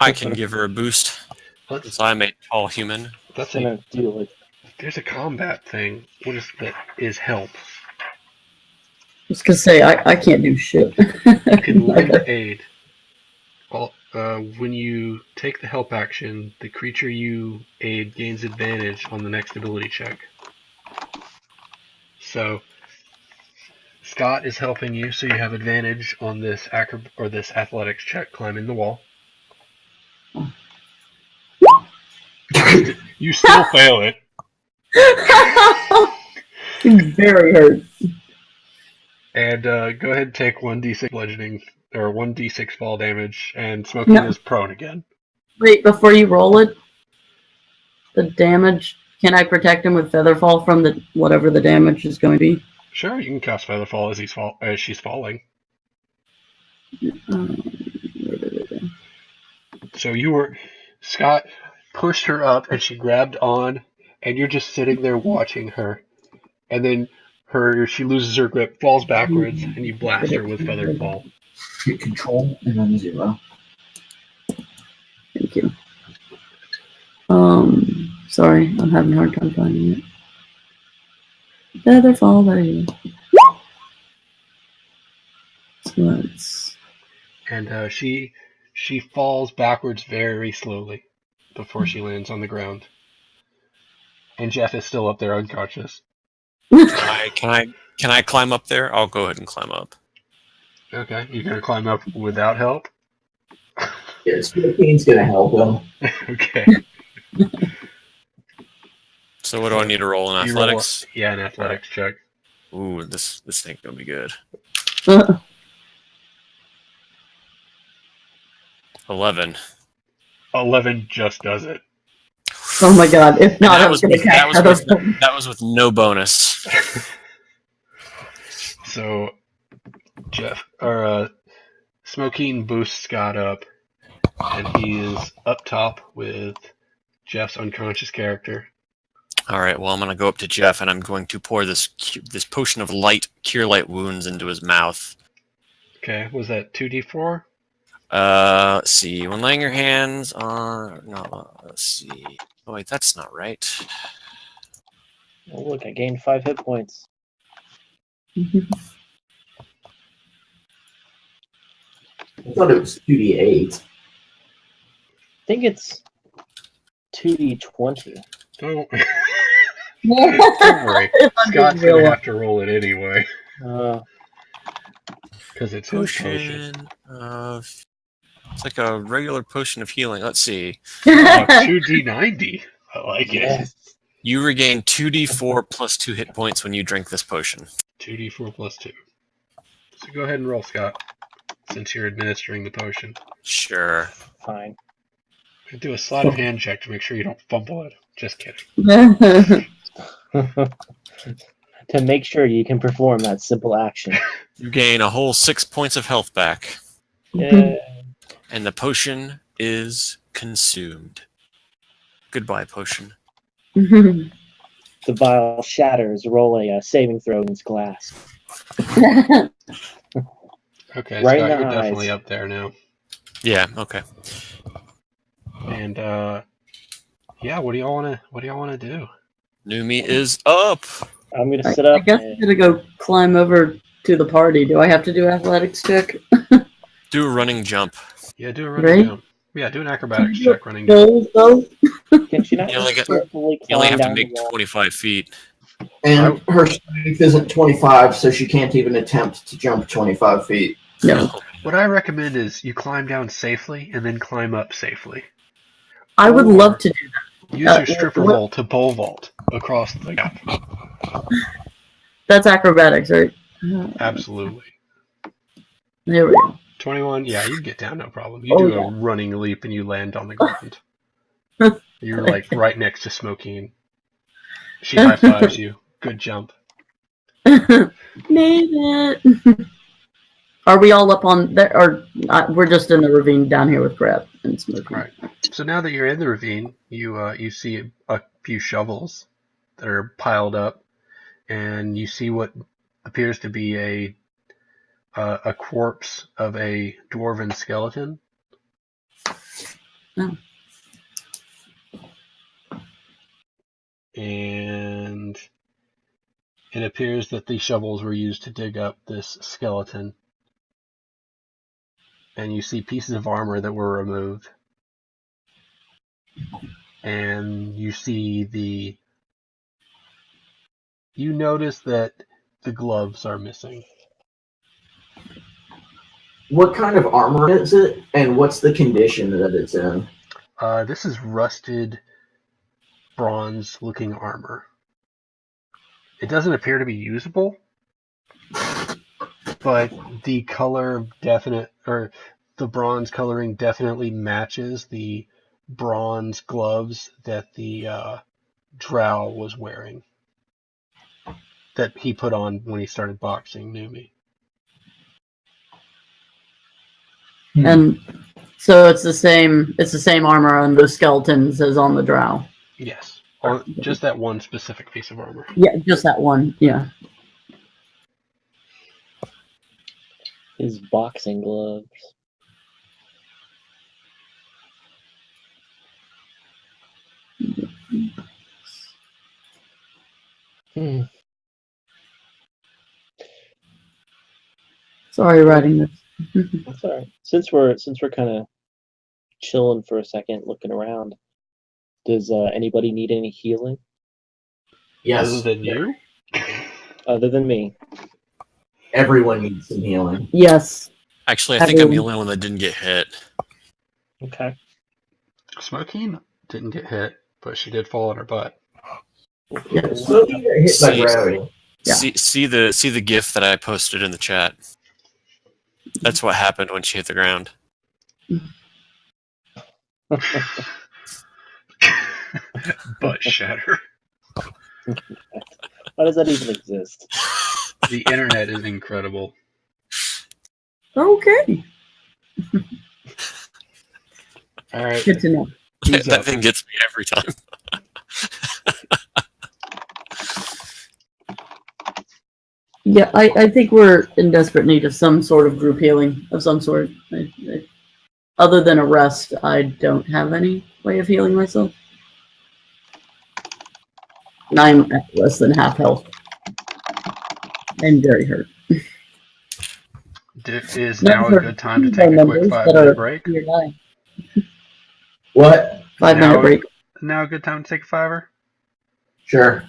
I can give her a boost. Since I'm a tall human. That's Gonna deal with. There's a combat thing. What is that? Is help. I was gonna say I can't do shit. You can lend aid. When you take the help action, the creature you aid gains advantage on the next ability check. So Scott is helping you, so you have advantage on this this athletics check, climbing the wall. You still fail it. Very hurt. And go ahead and take 1d6 bludgeoning, or 1d6 fall damage, and Smoking No. is prone again. Wait, before you roll it, the damage. Can I protect him with Featherfall from the whatever the damage is going to be? Sure, you can cast Featherfall as she's falling. So Scott pushed her up, and she grabbed on, and you're just sitting there watching her, and then she loses her grip, falls backwards, and you blast her with Featherfall. Hit control and then 0. Thank you. Sorry, I'm having a hard time finding it. Featherfall, there you go. So And she falls backwards very slowly before she lands on the ground. And Jeff is still up there unconscious. Can I climb up there? I'll go ahead and climb up. Okay, you're gonna climb up without help? Yeah, Smoking's gonna help him. Okay. So what do I need to roll in You roll athletics? an athletics check. Ooh, this thing's gonna be good. 11. 11 just does it. oh my god! If not, That I was going to that cast was with, Featherfall. that was with no bonus. So Smokine boosts Scott up, and he is up top with Jeff's unconscious character. All right. Well, I'm gonna go up to Jeff, and I'm going to pour this potion of cure light wounds into his mouth. Okay, was that 2d4? Let's see. When laying your hands on, no, let's see. Oh wait, that's not right. Oh, look, I gained 5 hit points. I thought it was 2d8. I think it's 2d20. Don't worry. Scott's going to have to roll it anyway. Because it's his potion. Of. It's like a regular potion of healing. Let's see. 2d90. I like it. Yes. You regain 2d4 plus 2 hit points when you drink this potion. 2d4 plus 2. So go ahead and roll, Scott, since you're administering the potion. Sure. Fine. Do a sleight of hand check to make sure you don't fumble it. Just kidding. To make sure you can perform that simple action. You gain a whole 6 points of health back. Yeah. And the potion is consumed. Goodbye, potion. The vial shatters. Roll a saving throw in its glass. Okay, Right in Scott, the you're eyes. definitely up there now. Yeah. Okay. And yeah, what do y'all wanna do? New meat is up. I'm gonna sit I up. guess I'm gonna go climb over to the party. Do I have to do athletics check? Do a running jump. Yeah, do a running Right? jump. Yeah, do an acrobatics check running jump. Goals though. Can she not You only carefully You only climb have to down the make wall? 25 feet. And her strength isn't 25, so she can't even attempt to jump 25 feet. No. What I recommend is you climb down safely and then climb up safely. I would love to do that. Use your stripper vault to pole vault across the gap. That's acrobatics, right? Absolutely. There we go. 21, yeah, you can get down, no problem. You do a running leap and you land on the ground. You're like right next to Smokine. She high fives you. Good jump. Made it. Are we all up on there? Or we're just in the ravine down here with Crab and Smokine? All right. So now that you're in the ravine, you see a few shovels that are piled up, and you see what appears to be a corpse of a dwarven skeleton. Oh. And it appears that the shovels were used to dig up this skeleton. And you see pieces of armor that were removed. And you notice that the gloves are missing. What kind of armor is it, and what's the condition that it's in? This is rusted bronze-looking armor. It doesn't appear to be usable, but the bronze coloring definitely matches the bronze gloves that the Drow was wearing, that he put on when he started boxing Numi. And so it's the same armor on the skeletons as on the Drow. Yes, on just that one specific piece of armor. Yeah, just that one. Yeah. His boxing gloves. Sorry, writing this. That's all right. Since we're kind of chilling for a second, looking around, does anybody need any healing Yes. Other than you? other than me? Everyone needs some healing. Yes. Actually, I think I'm the only one that didn't get hit. Okay. Smokine didn't get hit, but she did fall on her butt. Yeah. So you get hit by gravity. Yeah. See the GIF that I posted in the chat. That's what happened when she hit the ground. Butt shatter. Why does that even exist? The internet is incredible. Okay. All right. Good to know. That thing gets me every time. Yeah, I think we're in desperate need of some sort of group healing of some sort. Other than a rest, I don't have any way of healing myself. And I'm at less than half health. I'm very hurt. Is now a good time to take a quick 5-minute break? What? 5-minute break. Now a good time to take a 5-er? Sure.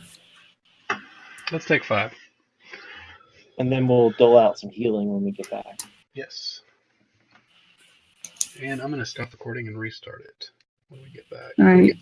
Let's take 5. And then we'll dole out some healing when we get back. Yes. And I'm going to stop recording and restart it when we get back. All right.